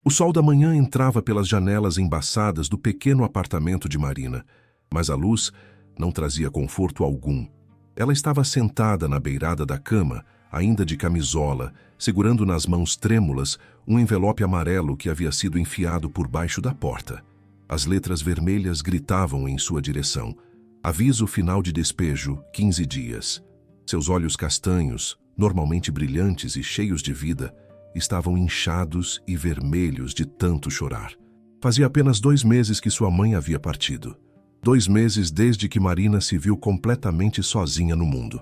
O sol da manhã entrava pelas janelas embaçadas do pequeno apartamento de Marina, mas a luz não trazia conforto algum. Ela estava sentada na beirada da cama, ainda de camisola, segurando nas mãos trêmulas um envelope amarelo que havia sido enfiado por baixo da porta. As letras vermelhas gritavam em sua direção. Aviso final de despejo, 15 dias. Seus olhos castanhos, normalmente brilhantes e cheios de vida, estavam inchados e vermelhos de tanto chorar. Fazia apenas 2 meses que sua mãe havia partido. 2 meses desde que Marina se viu completamente sozinha no mundo.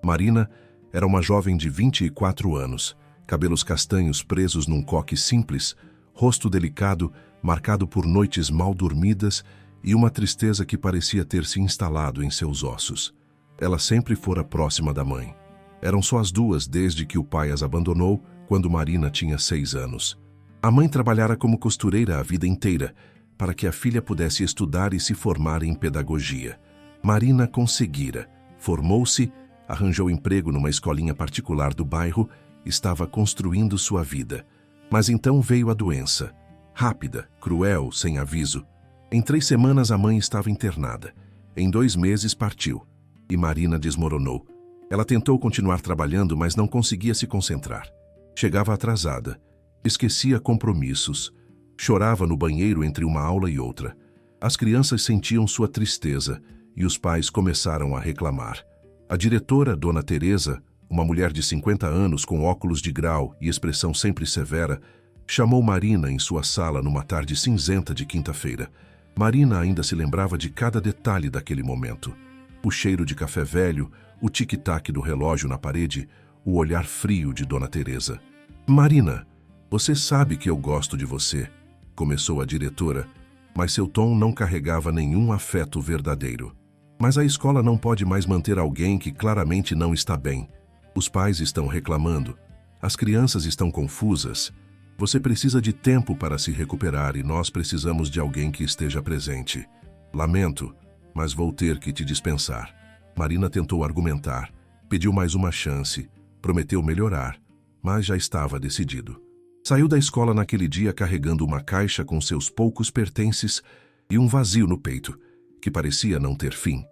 Marina era uma jovem de 24 anos, cabelos castanhos presos num coque simples, rosto delicado, marcado por noites mal dormidas e uma tristeza que parecia ter se instalado em seus ossos. Ela sempre fora próxima da mãe. Eram só as duas desde que o pai as abandonou, quando Marina tinha 6 anos. A mãe trabalhara como costureira a vida inteira, para que a filha pudesse estudar e se formar em pedagogia. Marina conseguira, formou-se, arranjou emprego numa escolinha particular do bairro, estava construindo sua vida. Mas então veio a doença. Rápida, cruel, sem aviso. Em 3 semanas a mãe estava internada. Em 2 meses partiu. E Marina desmoronou. Ela tentou continuar trabalhando, mas não conseguia se concentrar. Chegava atrasada, esquecia compromissos, chorava no banheiro entre uma aula e outra. As crianças sentiam sua tristeza e os pais começaram a reclamar. A diretora, Dona Teresa, uma mulher de 50 anos com óculos de grau e expressão sempre severa, chamou Marina em sua sala numa tarde cinzenta de quinta-feira. Marina ainda se lembrava de cada detalhe daquele momento. O cheiro de café velho, o tic-tac do relógio na parede, o olhar frio de Dona Teresa. "Marina, você sabe que eu gosto de você", começou a diretora, mas seu tom não carregava nenhum afeto verdadeiro. "Mas a escola não pode mais manter alguém que claramente não está bem. Os pais estão reclamando, as crianças estão confusas. Você precisa de tempo para se recuperar e nós precisamos de alguém que esteja presente. Lamento, mas vou ter que te dispensar." Marina tentou argumentar, pediu mais uma chance, prometeu melhorar, mas já estava decidido. Saiu da escola naquele dia carregando uma caixa com seus poucos pertences e um vazio no peito, que parecia não ter fim.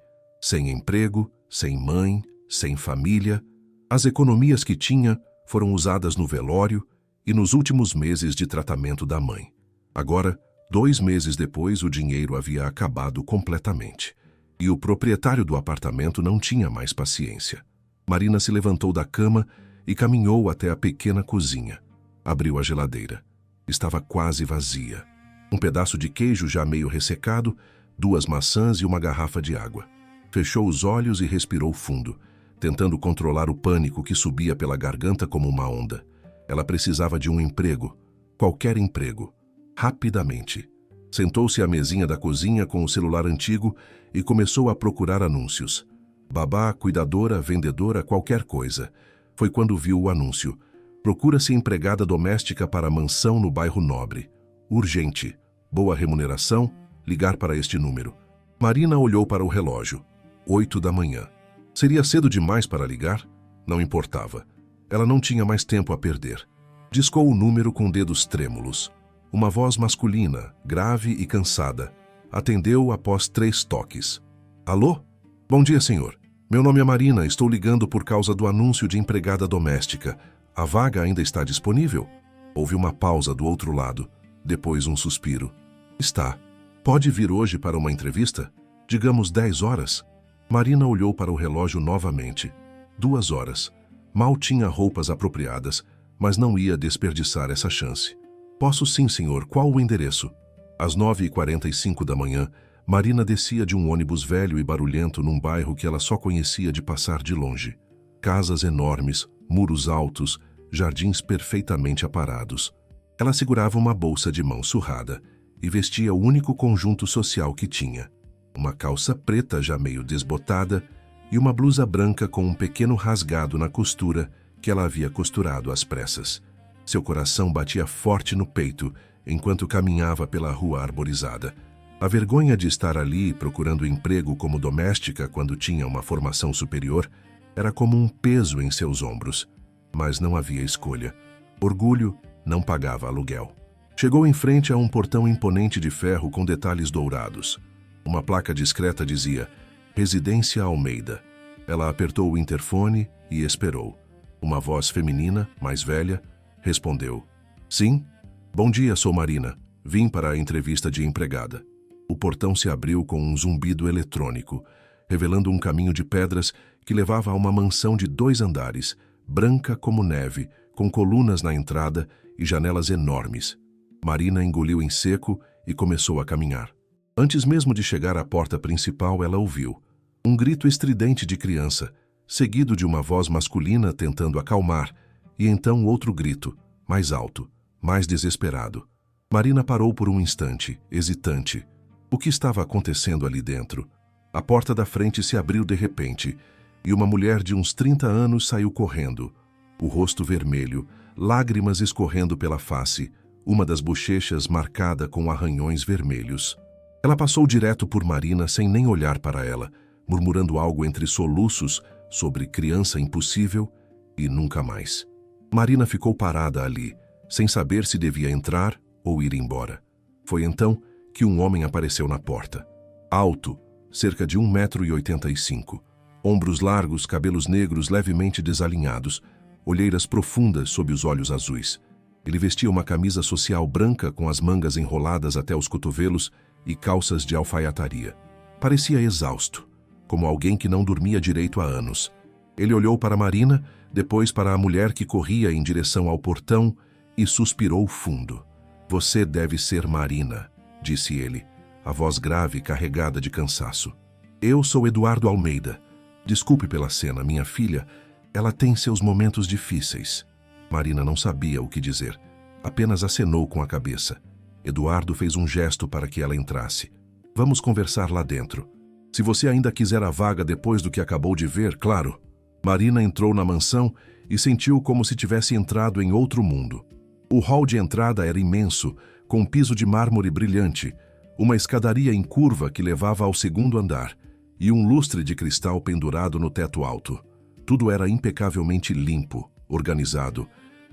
Sem emprego, sem mãe, sem família. As economias que tinha foram usadas no velório e nos últimos meses de tratamento da mãe. Agora, 2 meses depois, o dinheiro havia acabado completamente. E o proprietário do apartamento não tinha mais paciência. Marina se levantou da cama e caminhou até a pequena cozinha. Abriu a geladeira. Estava quase vazia. Um pedaço de queijo já meio ressecado, 2 maçãs e uma garrafa de água. Fechou os olhos e respirou fundo, tentando controlar o pânico que subia pela garganta como uma onda. Ela precisava de um emprego, qualquer emprego, rapidamente. Sentou-se à mesinha da cozinha com o celular antigo e começou a procurar anúncios. Babá, cuidadora, vendedora, qualquer coisa. Foi quando viu o anúncio. Procura-se empregada doméstica para mansão no bairro Nobre. Urgente. Boa remuneração. Ligar para este número. Marina olhou para o relógio. 8 da manhã. Seria cedo demais para ligar? Não importava. Ela não tinha mais tempo a perder. Discou o número com dedos trêmulos. Uma voz masculina, grave e cansada, atendeu após 3 toques. "Alô? Bom dia, senhor. Meu nome é Marina, estou ligando por causa do anúncio de empregada doméstica. A vaga ainda está disponível?" Houve uma pausa do outro lado, depois um suspiro. "Está. Pode vir hoje para uma entrevista? Digamos 10 horas?" Marina olhou para o relógio novamente. 2 horas. Mal tinha roupas apropriadas, mas não ia desperdiçar essa chance. "Posso sim, senhor. Qual o endereço?" Às 9h45 da manhã, Marina descia de um ônibus velho e barulhento num bairro que ela só conhecia de passar de longe. Casas enormes, muros altos, jardins perfeitamente aparados. Ela segurava uma bolsa de mão surrada e vestia o único conjunto social que tinha. Uma calça preta já meio desbotada e uma blusa branca com um pequeno rasgado na costura que ela havia costurado às pressas. Seu coração batia forte no peito enquanto caminhava pela rua arborizada. A vergonha de estar ali procurando emprego como doméstica quando tinha uma formação superior era como um peso em seus ombros. Mas não havia escolha. Orgulho não pagava aluguel. Chegou em frente a um portão imponente de ferro com detalhes dourados. Uma placa discreta dizia: Residência Almeida. Ela apertou o interfone e esperou. Uma voz feminina, mais velha, respondeu: Sim? Bom dia, sou Marina. Vim para a entrevista de empregada. O portão se abriu com um zumbido eletrônico, revelando um caminho de pedras que levava a uma mansão de 2 andares, branca como neve, com colunas na entrada e janelas enormes. Marina engoliu em seco e começou a caminhar. Antes mesmo de chegar à porta principal, ela ouviu um grito estridente de criança, seguido de uma voz masculina tentando acalmar, e então outro grito, mais alto, mais desesperado. Marina parou por um instante, hesitante. O que estava acontecendo ali dentro? A porta da frente se abriu de repente, e uma mulher de uns 30 anos saiu correndo. O rosto vermelho, lágrimas escorrendo pela face, uma das bochechas marcada com arranhões vermelhos. Ela passou direto por Marina sem nem olhar para ela, murmurando algo entre soluços sobre criança impossível e nunca mais. Marina ficou parada ali, sem saber se devia entrar ou ir embora. Foi então que um homem apareceu na porta. Alto, cerca de 1,85 m. Ombros largos, cabelos negros levemente desalinhados, olheiras profundas sob os olhos azuis. Ele vestia uma camisa social branca com as mangas enroladas até os cotovelos e calças de alfaiataria. Parecia exausto, como alguém que não dormia direito há anos. Ele olhou para Marina, depois para a mulher que corria em direção ao portão e suspirou fundo. Você deve ser Marina, disse ele, a voz grave carregada de cansaço. Eu sou Eduardo Almeida. Desculpe pela cena, minha filha, ela tem seus momentos difíceis. Marina não sabia o que dizer, apenas acenou com a cabeça. Eduardo fez um gesto para que ela entrasse. Vamos conversar lá dentro. Se você ainda quiser a vaga depois do que acabou de ver, claro. Marina entrou na mansão e sentiu como se tivesse entrado em outro mundo. O hall de entrada era imenso, com um piso de mármore brilhante, uma escadaria em curva que levava ao 2º andar e um lustre de cristal pendurado no teto alto. Tudo era impecavelmente limpo, organizado,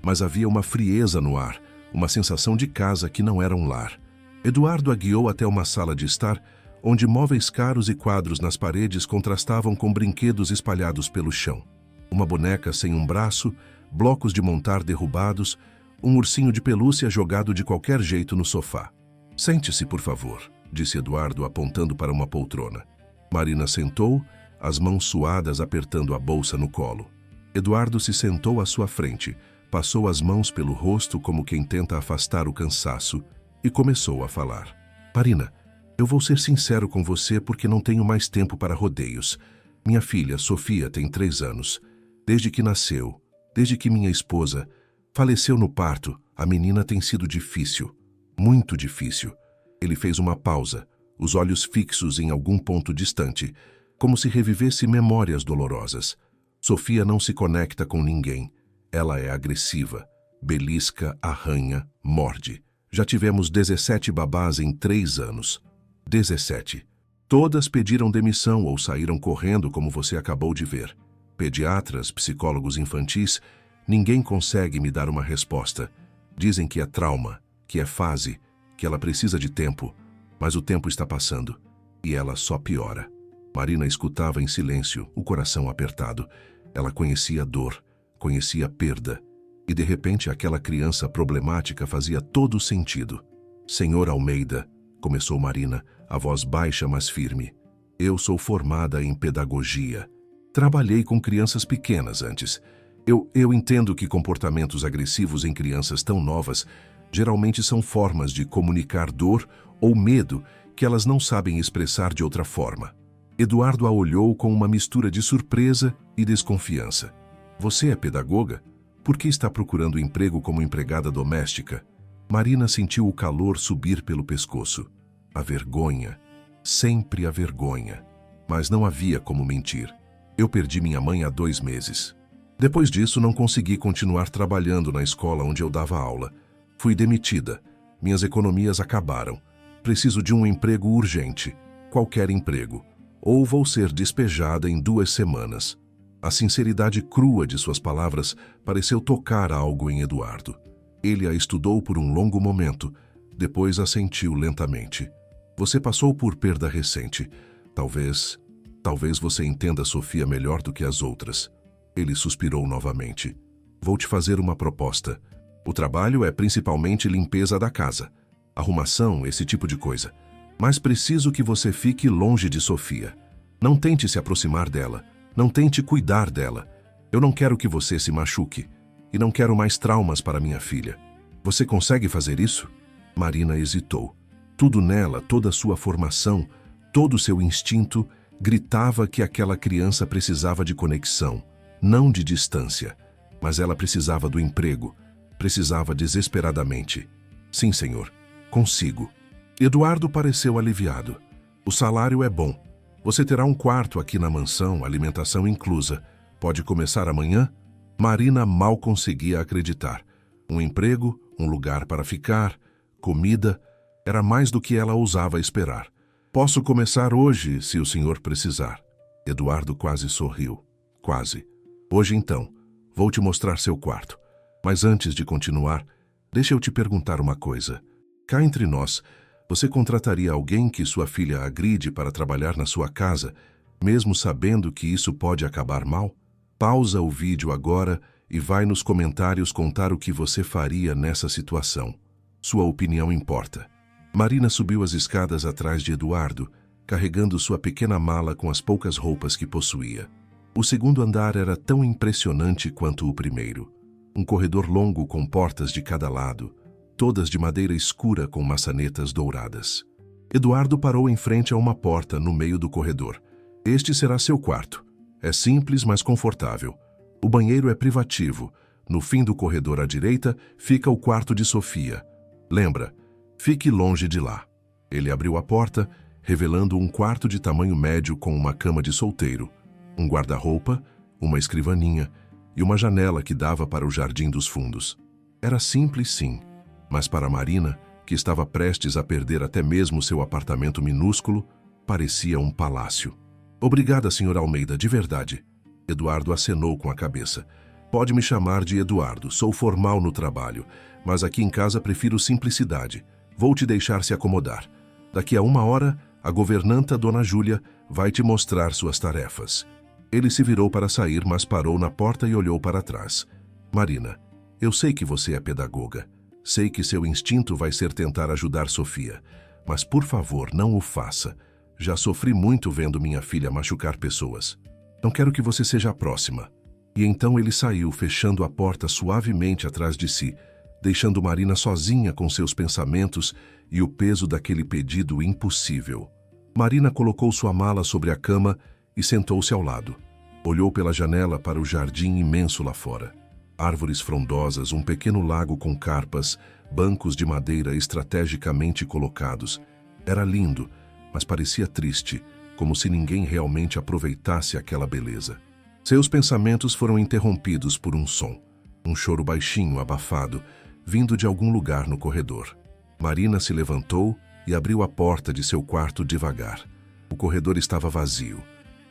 mas havia uma frieza no ar, uma sensação de casa que não era um lar. Eduardo a guiou até uma sala de estar, onde móveis caros e quadros nas paredes contrastavam com brinquedos espalhados pelo chão. Uma boneca sem um braço, blocos de montar derrubados, um ursinho de pelúcia jogado de qualquer jeito no sofá. Sente-se, por favor, disse Eduardo apontando para uma poltrona. Marina sentou, as mãos suadas apertando a bolsa no colo. Eduardo se sentou à sua frente, passou as mãos pelo rosto como quem tenta afastar o cansaço e começou a falar. Marina, eu vou ser sincero com você porque não tenho mais tempo para rodeios. Minha filha, Sofia, tem 3 anos. Desde que nasceu, desde que minha esposa faleceu no parto, a menina tem sido difícil, muito difícil. Ele fez uma pausa, os olhos fixos em algum ponto distante, como se revivesse memórias dolorosas. Sofia não se conecta com ninguém. Ela é agressiva, belisca, arranha, morde. Já tivemos 17 babás em 3 anos. 17. Todas pediram demissão ou saíram correndo, como você acabou de ver. Pediatras, psicólogos infantis, ninguém consegue me dar uma resposta. Dizem que é trauma, que é fase, que ela precisa de tempo, mas o tempo está passando e ela só piora. Marina escutava em silêncio, o coração apertado. Ela conhecia dor, conhecia perda, e de repente aquela criança problemática fazia todo sentido. Senhor Almeida, começou Marina, a voz baixa mas firme. Eu sou formada em pedagogia. Trabalhei com crianças pequenas antes. Eu entendo que comportamentos agressivos em crianças tão novas geralmente são formas de comunicar dor ou medo que elas não sabem expressar de outra forma. Eduardo a olhou com uma mistura de surpresa e desconfiança. Você é pedagoga? Por que está procurando emprego como empregada doméstica? Marina sentiu o calor subir pelo pescoço. A vergonha, sempre a vergonha. Mas não havia como mentir. Eu perdi minha mãe há 2 meses. Depois disso, não consegui continuar trabalhando na escola onde eu dava aula. Fui demitida. Minhas economias acabaram. Preciso de um emprego urgente. Qualquer emprego. Ou vou ser despejada em 2 semanas. A sinceridade crua de suas palavras pareceu tocar algo em Eduardo. Ele a estudou por um longo momento, Depois assentiu lentamente. Você passou por perda recente. Talvez você entenda Sofia melhor do que as outras. Ele suspirou novamente. Vou te fazer uma proposta. O trabalho é principalmente limpeza da casa. Arrumação, esse tipo de coisa. Mas preciso que você fique longe de Sofia. Não tente se aproximar dela. Não tente cuidar dela. Eu não quero que você se machuque. E não quero mais traumas para minha filha. Você consegue fazer isso? Marina hesitou. Tudo nela, toda a sua formação, todo o seu instinto, gritava que aquela criança precisava de conexão, não de distância. Mas ela precisava do emprego. Precisava desesperadamente. Sim, senhor. Consigo. Eduardo pareceu aliviado. O salário é bom. Você terá um quarto aqui na mansão, alimentação inclusa. Pode começar amanhã? Marina mal conseguia acreditar. Um emprego, um lugar para ficar, comida, era mais do que ela ousava esperar. Posso começar hoje, se o senhor precisar. Eduardo quase sorriu. Quase. Hoje então, vou te mostrar seu quarto. Mas antes de continuar, deixa eu te perguntar uma coisa. Cá entre nós, você contrataria alguém que sua filha agride para trabalhar na sua casa, mesmo sabendo que isso pode acabar mal? Pausa o vídeo agora e vai nos comentários contar o que você faria nessa situação. Sua opinião importa. Marina subiu as escadas atrás de Eduardo, carregando sua pequena mala com as poucas roupas que possuía. O segundo andar era tão impressionante quanto o primeiro. Um corredor longo com portas de cada lado, todas de madeira escura com maçanetas douradas. Eduardo parou em frente a uma porta no meio do corredor. Este será seu quarto. É simples, mas confortável. O banheiro é privativo. No fim do corredor à direita fica o quarto de Sofia. Lembra, fique longe de lá. Ele abriu a porta, revelando um quarto de tamanho médio com uma cama de solteiro, um guarda-roupa, uma escrivaninha e uma janela que dava para o jardim dos fundos. Era simples, sim, mas para Marina, que estava prestes a perder até mesmo seu apartamento minúsculo, parecia um palácio. Obrigada, Sr. Almeida, de verdade. Eduardo acenou com a cabeça. Pode me chamar de Eduardo, sou formal no trabalho, mas aqui em casa prefiro simplicidade. Vou te deixar se acomodar. Daqui a 1 hora, a governanta Dona Júlia vai te mostrar suas tarefas. Ele se virou para sair, mas parou na porta e olhou para trás. Marina, eu sei que você é pedagoga. Sei que seu instinto vai ser tentar ajudar Sofia. Mas, por favor, não o faça. Já sofri muito vendo minha filha machucar pessoas. Não quero que você seja a próxima. E então ele saiu, fechando a porta suavemente atrás de si, deixando Marina sozinha com seus pensamentos e o peso daquele pedido impossível. Marina colocou sua mala sobre a cama e sentou-se ao lado. Olhou pela janela para o jardim imenso lá fora. Árvores frondosas, um pequeno lago com carpas, bancos de madeira estrategicamente colocados. Era lindo, mas parecia triste, como se ninguém realmente aproveitasse aquela beleza. Seus pensamentos foram interrompidos por um som. Um choro baixinho, abafado, vindo de algum lugar no corredor. Marina se levantou e abriu a porta de seu quarto devagar. O corredor estava vazio,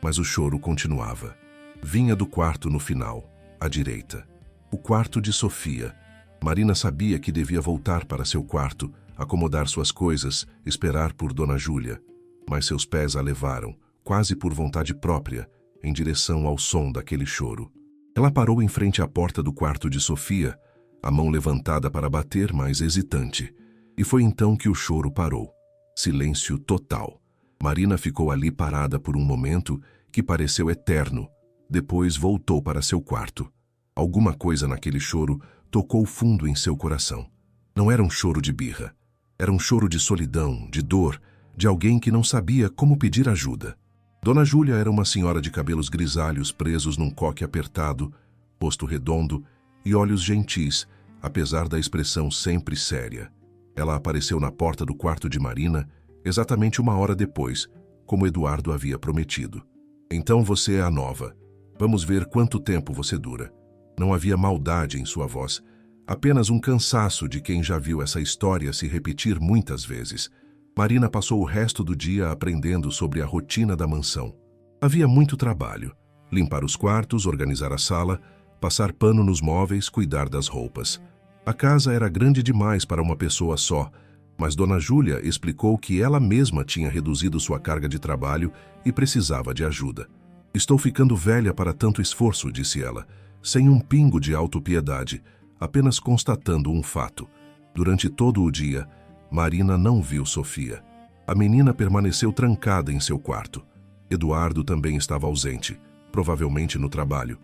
mas o choro continuava. Vinha do quarto no final, à direita. O quarto de Sofia. Marina sabia que devia voltar para seu quarto, acomodar suas coisas, esperar por Dona Júlia. Mas seus pés a levaram, quase por vontade própria, em direção ao som daquele choro. Ela parou em frente à porta do quarto de Sofia, a mão levantada para bater, mas hesitante. E foi então que o choro parou. Silêncio total. Marina ficou ali parada por um momento que pareceu eterno. Depois voltou para seu quarto. Alguma coisa naquele choro tocou fundo em seu coração. Não era um choro de birra. Era um choro de solidão, de dor, de alguém que não sabia como pedir ajuda. Dona Júlia era uma senhora de cabelos grisalhos presos num coque apertado, rosto redondo e olhos gentis, apesar da expressão sempre séria. Ela apareceu na porta do quarto de Marina exatamente 1 hora depois, como Eduardo havia prometido. Então você é a nova. Vamos ver quanto tempo você dura. Não havia maldade em sua voz, apenas um cansaço de quem já viu essa história se repetir muitas vezes. Marina passou o resto do dia aprendendo sobre a rotina da mansão. Havia muito trabalho. Limpar os quartos, organizar a sala, passar pano nos móveis, cuidar das roupas. A casa era grande demais para uma pessoa só, Mas Dona Júlia explicou que ela mesma tinha reduzido sua carga de trabalho e precisava de ajuda. Estou ficando velha para tanto esforço, disse ela, sem um pingo de autopiedade, apenas constatando um fato. Durante todo o dia, Marina não viu Sofia. A menina permaneceu trancada em seu quarto. Eduardo também estava ausente, provavelmente no trabalho.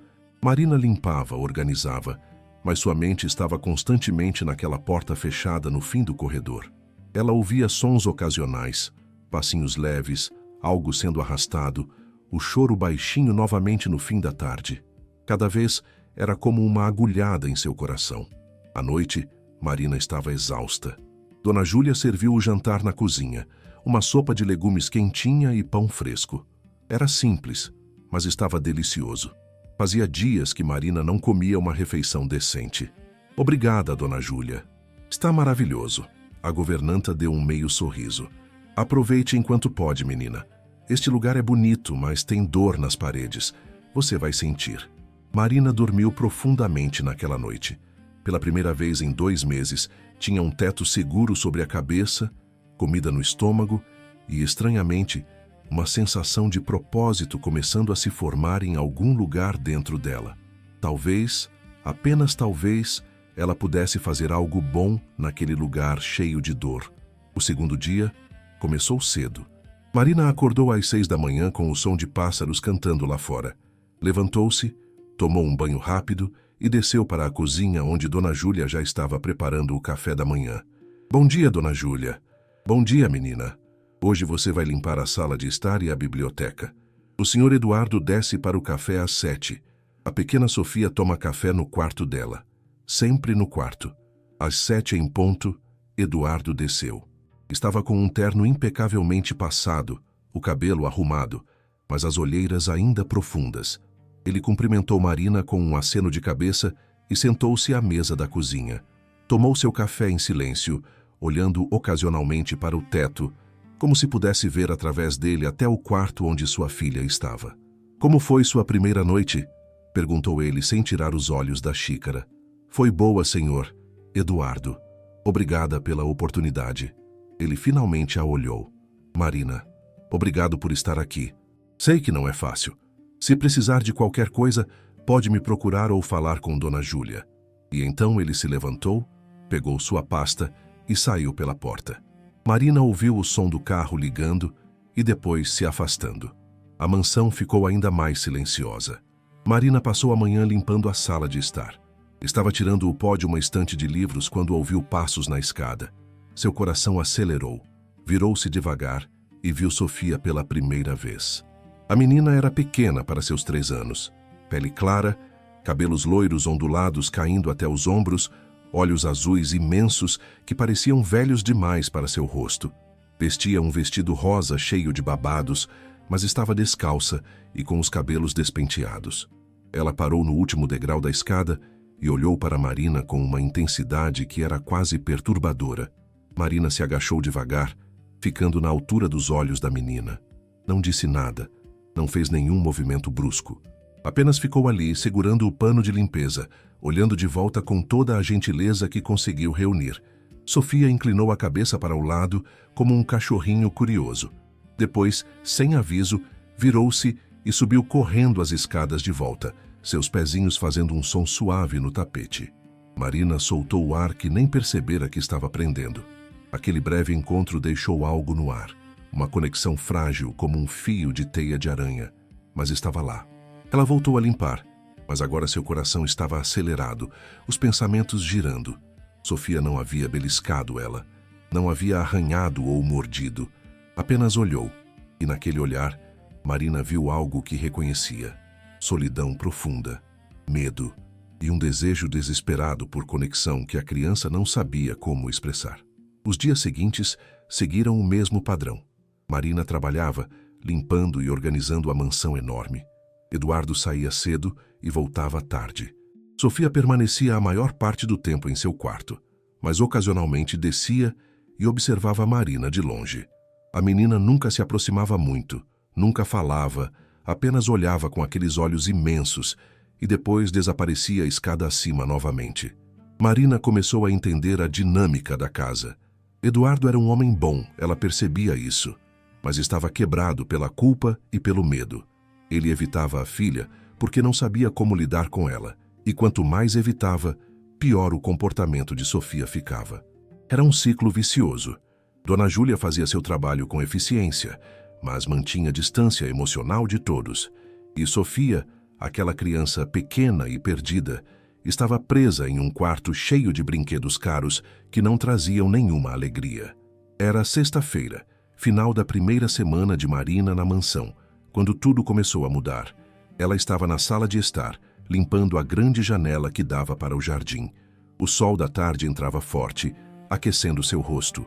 Marina limpava, organizava, mas sua mente estava constantemente naquela porta fechada no fim do corredor. Ela ouvia sons ocasionais, passinhos leves, algo sendo arrastado, o choro baixinho novamente no fim da tarde. Cada vez era como uma agulhada em seu coração. À noite, Marina estava exausta. Dona Júlia serviu o jantar na cozinha, uma sopa de legumes quentinha e pão fresco. Era simples, mas estava delicioso. Fazia dias que Marina não comia uma refeição decente. Obrigada, Dona Júlia. Está maravilhoso. A governanta deu um meio sorriso. Aproveite enquanto pode, menina. Este lugar é bonito, mas tem dor nas paredes. Você vai sentir. Marina dormiu profundamente naquela noite. Pela primeira vez em 2 meses, tinha um teto seguro sobre a cabeça, comida no estômago e, estranhamente, uma sensação de propósito começando a se formar em algum lugar dentro dela. Talvez, apenas talvez, ela pudesse fazer algo bom naquele lugar cheio de dor. O segundo dia começou cedo. Marina acordou às 6 da manhã com o som de pássaros cantando lá fora. Levantou-se, tomou um banho rápido e desceu para a cozinha onde Dona Júlia já estava preparando o café da manhã. Bom dia, Dona Júlia. Bom dia, menina. Hoje você vai limpar a sala de estar e a biblioteca. O senhor Eduardo desce para o café às 7. A pequena Sofia toma café no quarto dela. Sempre no quarto. Às 7 em ponto, Eduardo desceu. Estava com um terno impecavelmente passado, o cabelo arrumado, mas as olheiras ainda profundas. Ele cumprimentou Marina com um aceno de cabeça e sentou-se à mesa da cozinha. Tomou seu café em silêncio, olhando ocasionalmente para o teto, como se pudesse ver através dele até o quarto onde sua filha estava. Como foi sua primeira noite? Perguntou ele sem tirar os olhos da xícara. Foi boa, senhor. Eduardo. Obrigada pela oportunidade. Ele finalmente a olhou. Marina, obrigado por estar aqui. Sei que não é fácil. Se precisar de qualquer coisa, pode me procurar ou falar com Dona Júlia. E então ele se levantou, pegou sua pasta e saiu pela porta. Marina ouviu o som do carro ligando e depois se afastando. A mansão ficou ainda mais silenciosa. Marina passou a manhã limpando a sala de estar. Estava tirando o pó de uma estante de livros quando ouviu passos na escada. Seu coração acelerou. Virou-se devagar e viu Sofia pela primeira vez. A menina era pequena para seus 3 anos. Pele clara, cabelos loiros ondulados caindo até os ombros, olhos azuis imensos que pareciam velhos demais para seu rosto. Vestia um vestido rosa cheio de babados, mas estava descalça e com os cabelos despenteados. Ela parou no último degrau da escada e olhou para Marina com uma intensidade que era quase perturbadora. Marina se agachou devagar, ficando na altura dos olhos da menina. Não disse nada, não fez nenhum movimento brusco. Apenas ficou ali, segurando o pano de limpeza, olhando de volta com toda a gentileza que conseguiu reunir. Sofia inclinou a cabeça para o lado, como um cachorrinho curioso. Depois, sem aviso, virou-se e subiu correndo as escadas de volta, seus pezinhos fazendo um som suave no tapete. Marina soltou o ar que nem percebera que estava prendendo. Aquele breve encontro deixou algo no ar, uma conexão frágil como um fio de teia de aranha, mas estava lá. Ela voltou a limpar, mas agora seu coração estava acelerado, os pensamentos girando. Sofia não havia beliscado ela, não havia arranhado ou mordido, apenas olhou, e naquele olhar, Marina viu algo que reconhecia: solidão profunda, medo e um desejo desesperado por conexão que a criança não sabia como expressar. Os dias seguintes seguiram o mesmo padrão. Marina trabalhava, limpando e organizando a mansão enorme. Eduardo saía cedo e voltava tarde. Sofia permanecia a maior parte do tempo em seu quarto, mas ocasionalmente descia e observava Marina de longe. A menina nunca se aproximava muito, nunca falava, apenas olhava com aqueles olhos imensos e depois desaparecia a escada acima novamente. Marina começou a entender a dinâmica da casa. Eduardo era um homem bom, ela percebia isso, mas estava quebrado pela culpa e pelo medo. Ele evitava a filha porque não sabia como lidar com ela, e quanto mais evitava, pior o comportamento de Sofia ficava. Era um ciclo vicioso. Dona Júlia fazia seu trabalho com eficiência, mas mantinha distância emocional de todos. E Sofia, aquela criança pequena e perdida, estava presa em um quarto cheio de brinquedos caros que não traziam nenhuma alegria. Era sexta-feira, final da primeira semana de Marina na mansão, quando tudo começou a mudar. Ela estava na sala de estar, limpando a grande janela que dava para o jardim. O sol da tarde entrava forte, aquecendo seu rosto.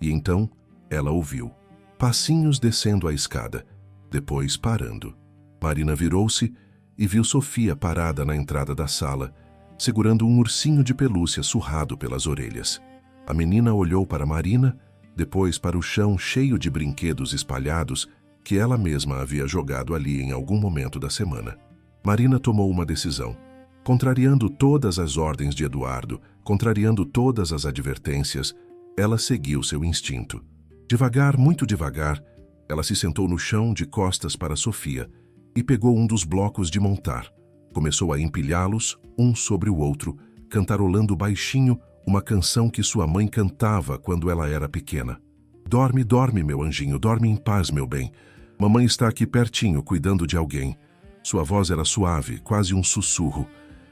E então, ela ouviu passinhos descendo a escada, depois parando. Marina virou-se e viu Sofia parada na entrada da sala, segurando um ursinho de pelúcia surrado pelas orelhas. A menina olhou para Marina, depois para o chão cheio de brinquedos espalhados que ela mesma havia jogado ali em algum momento da semana. Marina tomou uma decisão. Contrariando todas as ordens de Eduardo, contrariando todas as advertências, ela seguiu seu instinto. Devagar, muito devagar, ela se sentou no chão de costas para Sofia e pegou um dos blocos de montar. Começou a empilhá-los, um sobre o outro, cantarolando baixinho uma canção que sua mãe cantava quando ela era pequena. Dorme, dorme, meu anjinho, dorme em paz, meu bem. Mamãe está aqui pertinho, cuidando de alguém. Sua voz era suave, quase um sussurro.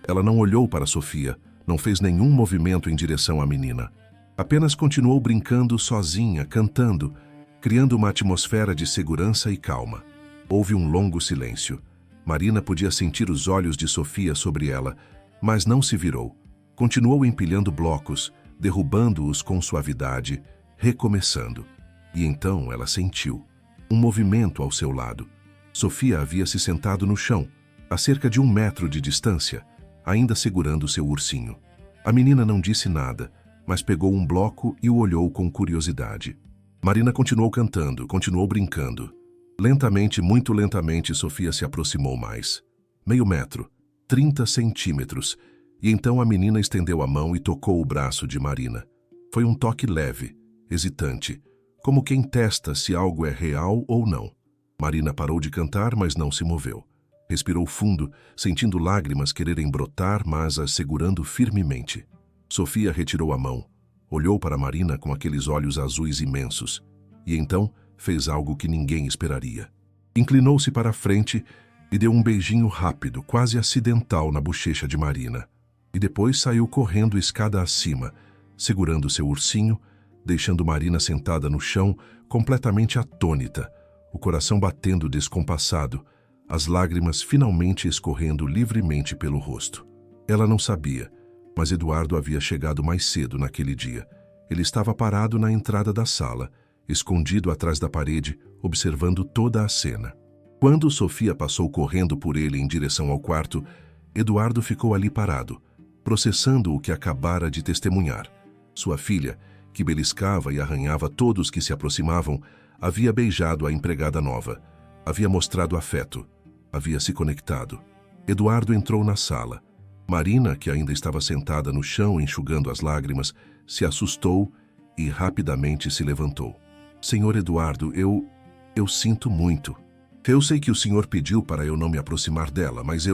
Ela não olhou para Sofia, não fez nenhum movimento em direção à menina. Apenas continuou brincando sozinha, cantando, criando uma atmosfera de segurança e calma. Houve um longo silêncio. Marina podia sentir os olhos de Sofia sobre ela, mas não se virou. Continuou empilhando blocos, derrubando-os com suavidade, recomeçando. E então ela sentiu um movimento ao seu lado. Sofia havia se sentado no chão, a cerca de 1 metro de distância, ainda segurando seu ursinho. A menina não disse nada, mas pegou um bloco e o olhou com curiosidade. Marina continuou cantando, continuou brincando. Lentamente, muito lentamente, Sofia se aproximou mais. 0,5 metro, 30 centímetros, e então a menina estendeu a mão e tocou o braço de Marina. Foi um toque leve, hesitante, como quem testa se algo é real ou não. Marina parou de cantar, mas não se moveu. Respirou fundo, sentindo lágrimas quererem brotar, mas as segurando firmemente. Sofia retirou a mão, olhou para Marina com aqueles olhos azuis imensos, e então fez algo que ninguém esperaria. Inclinou-se para a frente e deu um beijinho rápido, quase acidental, na bochecha de Marina. E depois saiu correndo escada acima, segurando seu ursinho, deixando Marina sentada no chão, completamente atônita, o coração batendo descompassado, as lágrimas finalmente escorrendo livremente pelo rosto. Ela não sabia, mas Eduardo havia chegado mais cedo naquele dia. Ele estava parado na entrada da sala, escondido atrás da parede, observando toda a cena. Quando Sofia passou correndo por ele em direção ao quarto, Eduardo ficou ali parado, processando o que acabara de testemunhar. Sua filha, que beliscava e arranhava todos que se aproximavam, havia beijado a empregada nova, havia mostrado afeto, havia se conectado. Eduardo entrou na sala. Marina, que ainda estava sentada no chão enxugando as lágrimas, se assustou e rapidamente se levantou. Senhor Eduardo, eu sinto muito. Eu sei que o senhor pediu para eu não me aproximar dela, mas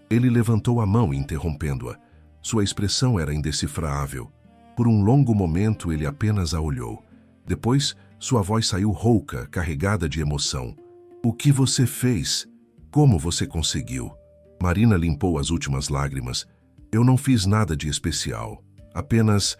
Ele levantou a mão, interrompendo-a. Sua expressão era indecifrável. Por um longo momento ele apenas a olhou. Depois, sua voz saiu rouca, carregada de emoção. O que você fez? Como você conseguiu? Marina limpou as últimas lágrimas. Eu não fiz nada de especial. Apenas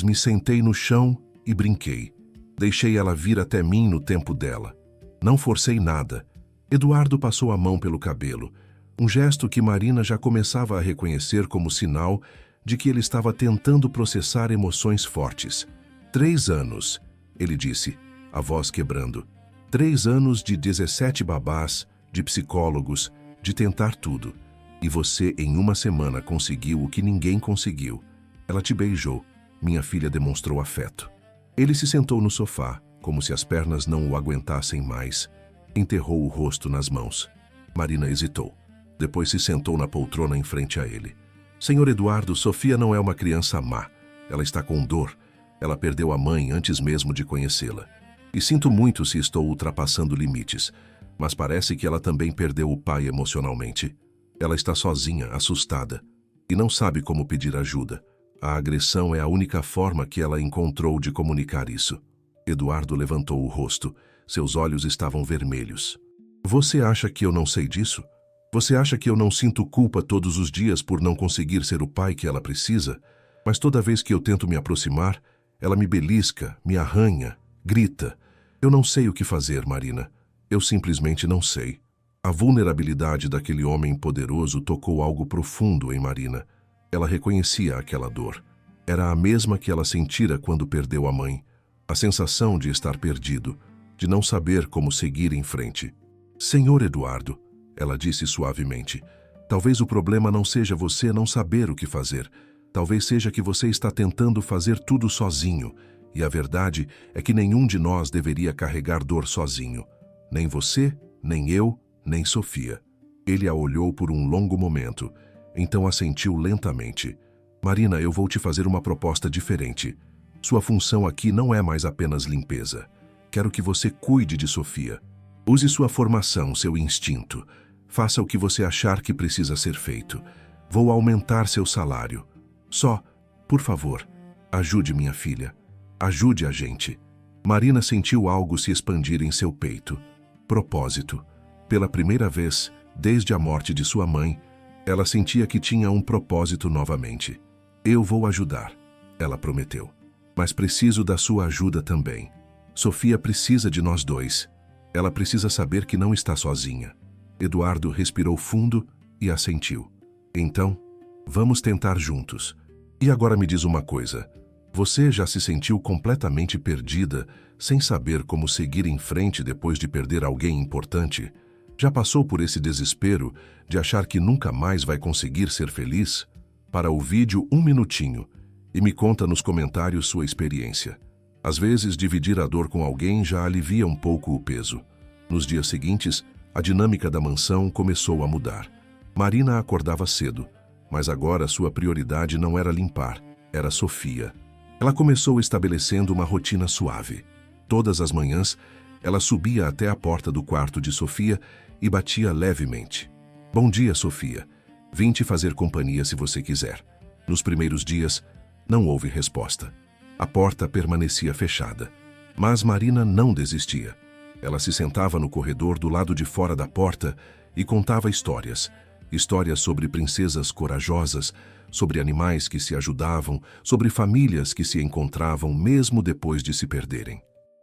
me sentei no chão e brinquei. Deixei ela vir até mim no tempo dela. Não forcei nada. Eduardo passou a mão pelo cabelo, um gesto que Marina já começava a reconhecer como sinal de que ele estava tentando processar emoções fortes. 3 anos, ele disse, a voz quebrando. 3 anos de 17 babás, de psicólogos, de tentar tudo. E você, em 1 semana, conseguiu o que ninguém conseguiu. Ela te beijou. Minha filha demonstrou afeto. Ele se sentou no sofá, como se as pernas não o aguentassem mais. Enterrou o rosto nas mãos. Marina hesitou. Depois se sentou na poltrona em frente a ele. Senhor Eduardo, Sofia não é uma criança má. Ela está com dor. Ela perdeu a mãe antes mesmo de conhecê-la. E sinto muito se estou ultrapassando limites, mas parece que ela também perdeu o pai emocionalmente. Ela está sozinha, assustada, e não sabe como pedir ajuda. A agressão é a única forma que ela encontrou de comunicar isso. Eduardo levantou o rosto. Seus olhos estavam vermelhos. Você acha que eu não sei disso? Você acha que eu não sinto culpa todos os dias por não conseguir ser o pai que ela precisa? Mas toda vez que eu tento me aproximar, ela me belisca, me arranha, grita. Eu não sei o que fazer, Marina. Eu simplesmente não sei. A vulnerabilidade daquele homem poderoso tocou algo profundo em Marina. Ela reconhecia aquela dor. Era a mesma que ela sentira quando perdeu a mãe. A sensação de estar perdido, de não saber como seguir em frente. Senhor Eduardo, ela disse suavemente, talvez o problema não seja você não saber o que fazer. Talvez seja que você está tentando fazer tudo sozinho. E a verdade é que nenhum de nós deveria carregar dor sozinho. Nem você, nem eu, nem Sofia. Ele a olhou por um longo momento, então assentiu lentamente. Marina, eu vou te fazer uma proposta diferente. Sua função aqui não é mais apenas limpeza. Quero que você cuide de Sofia. Use sua formação, seu instinto. Faça o que você achar que precisa ser feito. Vou aumentar seu salário. Só, por favor, ajude minha filha. Ajude a gente. Marina sentiu algo se expandir em seu peito. Propósito. Pela primeira vez, desde a morte de sua mãe, ela sentia que tinha um propósito novamente. Eu vou ajudar, ela prometeu. Mas preciso da sua ajuda também. Sofia precisa de nós dois. Ela precisa saber que não está sozinha. Eduardo respirou fundo e assentiu. Então, vamos tentar juntos. E agora me diz uma coisa. Você já se sentiu completamente perdida, sem saber como seguir em frente depois de perder alguém importante? Já passou por esse desespero de achar que nunca mais vai conseguir ser feliz? Para o vídeo, 1 minutinho. E me conta nos comentários sua experiência. Às vezes, dividir a dor com alguém já alivia um pouco o peso. Nos dias seguintes, a dinâmica da mansão começou a mudar. Marina acordava cedo, mas agora sua prioridade não era limpar, era Sofia. Ela começou estabelecendo uma rotina suave. Todas as manhãs, ela subia até a porta do quarto de Sofia e batia levemente. Bom dia, Sofia. Vim te fazer companhia se você quiser. Nos primeiros dias, não houve resposta. A porta permanecia fechada. Mas Marina não desistia. Ela se sentava no corredor do lado de fora da porta e contava histórias. Histórias sobre princesas corajosas, sobre animais que se ajudavam, sobre famílias que se encontravam mesmo depois de se perderem.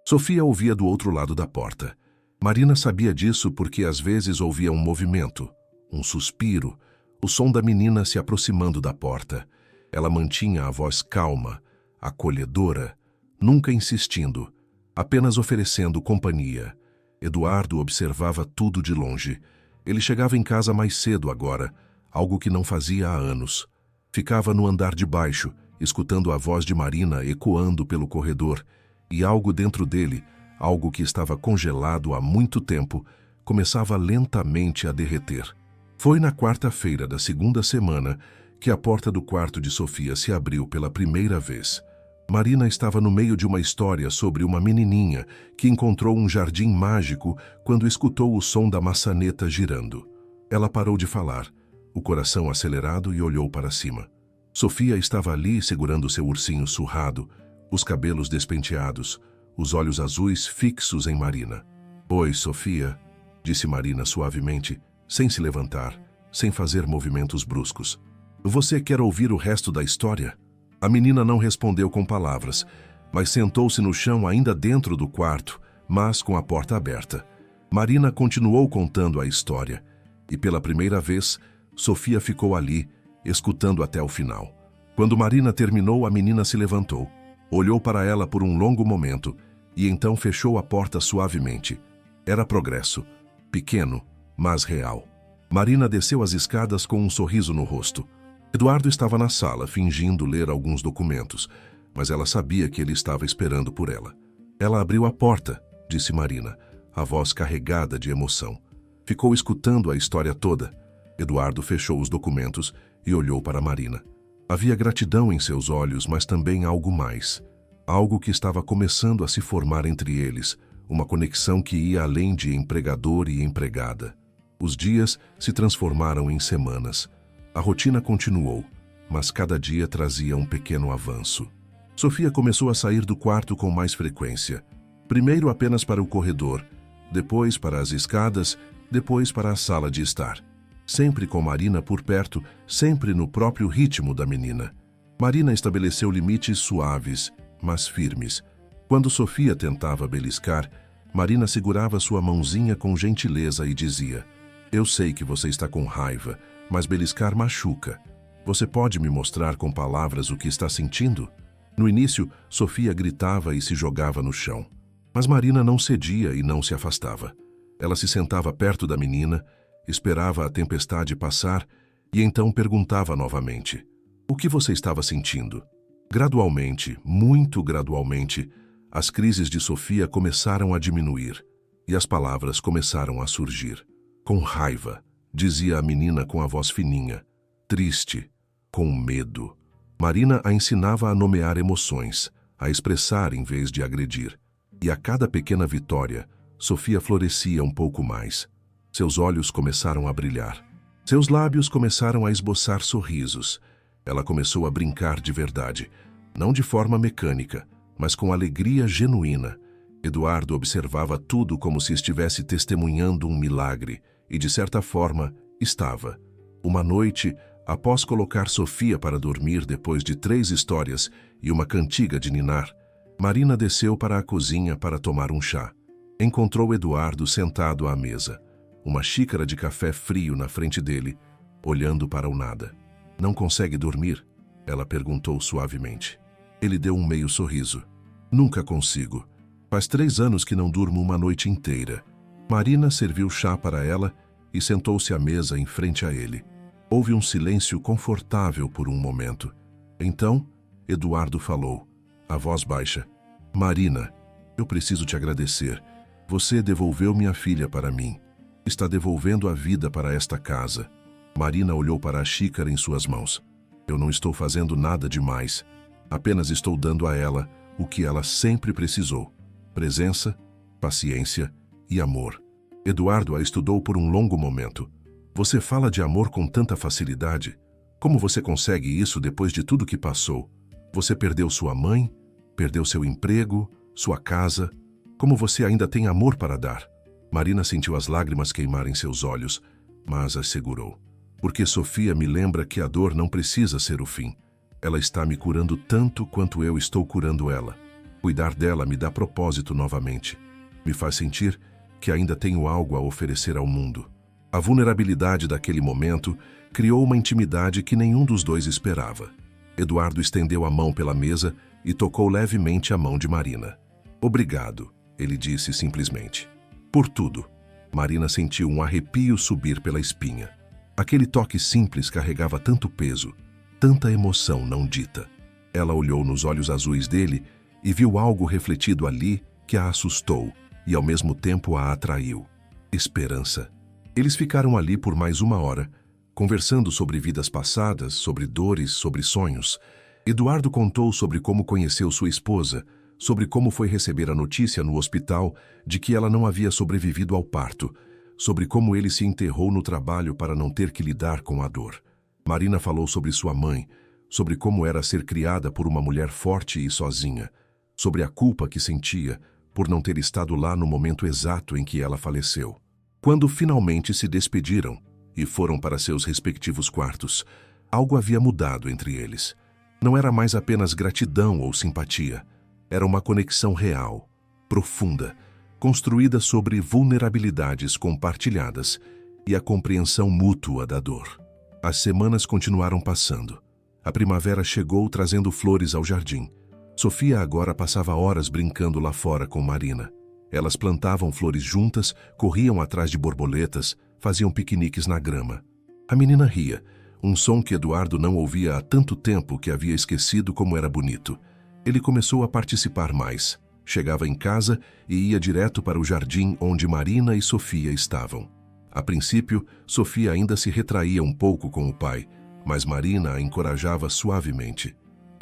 Sofia ouvia do outro lado da porta. Marina sabia disso porque às vezes ouvia um movimento, um suspiro, o som da menina se aproximando da porta. Ela mantinha a voz calma, acolhedora, nunca insistindo, apenas oferecendo companhia. Eduardo observava tudo de longe. Ele chegava em casa mais cedo agora, algo que não fazia há anos. Ficava no andar de baixo, escutando a voz de Marina ecoando pelo corredor, e algo dentro dele, algo que estava congelado há muito tempo, começava lentamente a derreter. Foi na quarta-feira da segunda semana que a porta do quarto de Sofia se abriu pela primeira vez. Marina estava no meio de uma história sobre uma menininha que encontrou um jardim mágico quando escutou o som da maçaneta girando. Ela parou de falar, o coração acelerado, e olhou para cima. Sofia estava ali segurando seu ursinho surrado, os cabelos despenteados, os olhos azuis fixos em Marina. Oi, Sofia, disse Marina suavemente, sem se levantar, sem fazer movimentos bruscos. Você quer ouvir o resto da história? A menina não respondeu com palavras, mas sentou-se no chão ainda dentro do quarto, mas com a porta aberta. Marina continuou contando a história, e pela primeira vez, Sofia ficou ali, escutando até o final. Quando Marina terminou, a menina se levantou, olhou para ela por um longo momento, e então fechou a porta suavemente. Era progresso, pequeno, mas real. Marina desceu as escadas com um sorriso no rosto. Eduardo estava na sala, fingindo ler alguns documentos, mas ela sabia que ele estava esperando por ela. Ela abriu a porta, disse Marina, a voz carregada de emoção. Ficou escutando a história toda. Eduardo fechou os documentos e olhou para Marina. Havia gratidão em seus olhos, mas também algo mais. Algo que estava começando a se formar entre eles, uma conexão que ia além de empregador e empregada. Os dias se transformaram em semanas. A rotina continuou, mas cada dia trazia um pequeno avanço. Sofia começou a sair do quarto com mais frequência. Primeiro apenas para o corredor, depois para as escadas, depois para a sala de estar. Sempre com Marina por perto, sempre no próprio ritmo da menina. Marina estabeleceu limites suaves, mas firmes. Quando Sofia tentava beliscar, Marina segurava sua mãozinha com gentileza e dizia: "Eu sei que você está com raiva, mas beliscar machuca. Você pode me mostrar com palavras o que está sentindo?" No início, Sofia gritava e se jogava no chão. Mas Marina não cedia e não se afastava. Ela se sentava perto da menina, esperava a tempestade passar e então perguntava novamente: "O que você estava sentindo?" Gradualmente, muito gradualmente, as crises de Sofia começaram a diminuir e as palavras começaram a surgir. "Com raiva", dizia a menina com a voz fininha. "Triste", "com medo". Marina a ensinava a nomear emoções, a expressar em vez de agredir. E a cada pequena vitória, Sofia florescia um pouco mais. Seus olhos começaram a brilhar. Seus lábios começaram a esboçar sorrisos. Ela começou a brincar de verdade, não de forma mecânica, mas com alegria genuína. Eduardo observava tudo como se estivesse testemunhando um milagre, e de certa forma, estava. Uma noite, após colocar Sofia para dormir depois de 3 histórias e uma cantiga de ninar, Marina desceu para a cozinha para tomar um chá. Encontrou Eduardo sentado à mesa, uma xícara de café frio na frente dele, olhando para o nada. "Não consegue dormir?" ela perguntou suavemente. Ele deu um meio sorriso. "Nunca consigo. Faz 3 anos que não durmo uma noite inteira." Marina serviu chá para ela e sentou-se à mesa em frente a ele. Houve um silêncio confortável por um momento. Então, Eduardo falou, a voz baixa: "Marina, eu preciso te agradecer. Você devolveu minha filha para mim. Está devolvendo a vida para esta casa." Marina olhou para a xícara em suas mãos. "Eu não estou fazendo nada demais. Apenas estou dando a ela o que ela sempre precisou: presença, paciência e amor." Eduardo a estudou por um longo momento. "Você fala de amor com tanta facilidade. Como você consegue isso depois de tudo que passou? Você perdeu sua mãe, perdeu seu emprego, sua casa. Como você ainda tem amor para dar?" Marina sentiu as lágrimas queimarem seus olhos, mas as segurou. "Porque Sofia me lembra que a dor não precisa ser o fim. Ela está me curando tanto quanto eu estou curando ela. Cuidar dela me dá propósito novamente. Me faz sentir que ainda tenho algo a oferecer ao mundo." A vulnerabilidade daquele momento criou uma intimidade que nenhum dos dois esperava. Eduardo estendeu a mão pela mesa e tocou levemente a mão de Marina. "Obrigado", ele disse simplesmente. "Por tudo." Marina sentiu um arrepio subir pela espinha. Aquele toque simples carregava tanto peso, tanta emoção não dita. Ela olhou nos olhos azuis dele e viu algo refletido ali que a assustou e ao mesmo tempo a atraiu: esperança. Eles ficaram ali por mais 1 hora, conversando sobre vidas passadas, sobre dores, sobre sonhos. Eduardo contou sobre como conheceu sua esposa, sobre como foi receber a notícia no hospital de que ela não havia sobrevivido ao parto, sobre como ele se enterrou no trabalho para não ter que lidar com a dor. Marina falou sobre sua mãe, sobre como era ser criada por uma mulher forte e sozinha, sobre a culpa que sentia por não ter estado lá no momento exato em que ela faleceu. Quando finalmente se despediram e foram para seus respectivos quartos, algo havia mudado entre eles. Não era mais apenas gratidão ou simpatia. Era uma conexão real, profunda, construída sobre vulnerabilidades compartilhadas e a compreensão mútua da dor. As semanas continuaram passando. A primavera chegou trazendo flores ao jardim. Sofia agora passava horas brincando lá fora com Marina. Elas plantavam flores juntas, corriam atrás de borboletas, faziam piqueniques na grama. A menina ria, um som que Eduardo não ouvia há tanto tempo que havia esquecido como era bonito. Ele começou a participar mais. Chegava em casa e ia direto para o jardim onde Marina e Sofia estavam. A princípio, Sofia ainda se retraía um pouco com o pai, mas Marina a encorajava suavemente.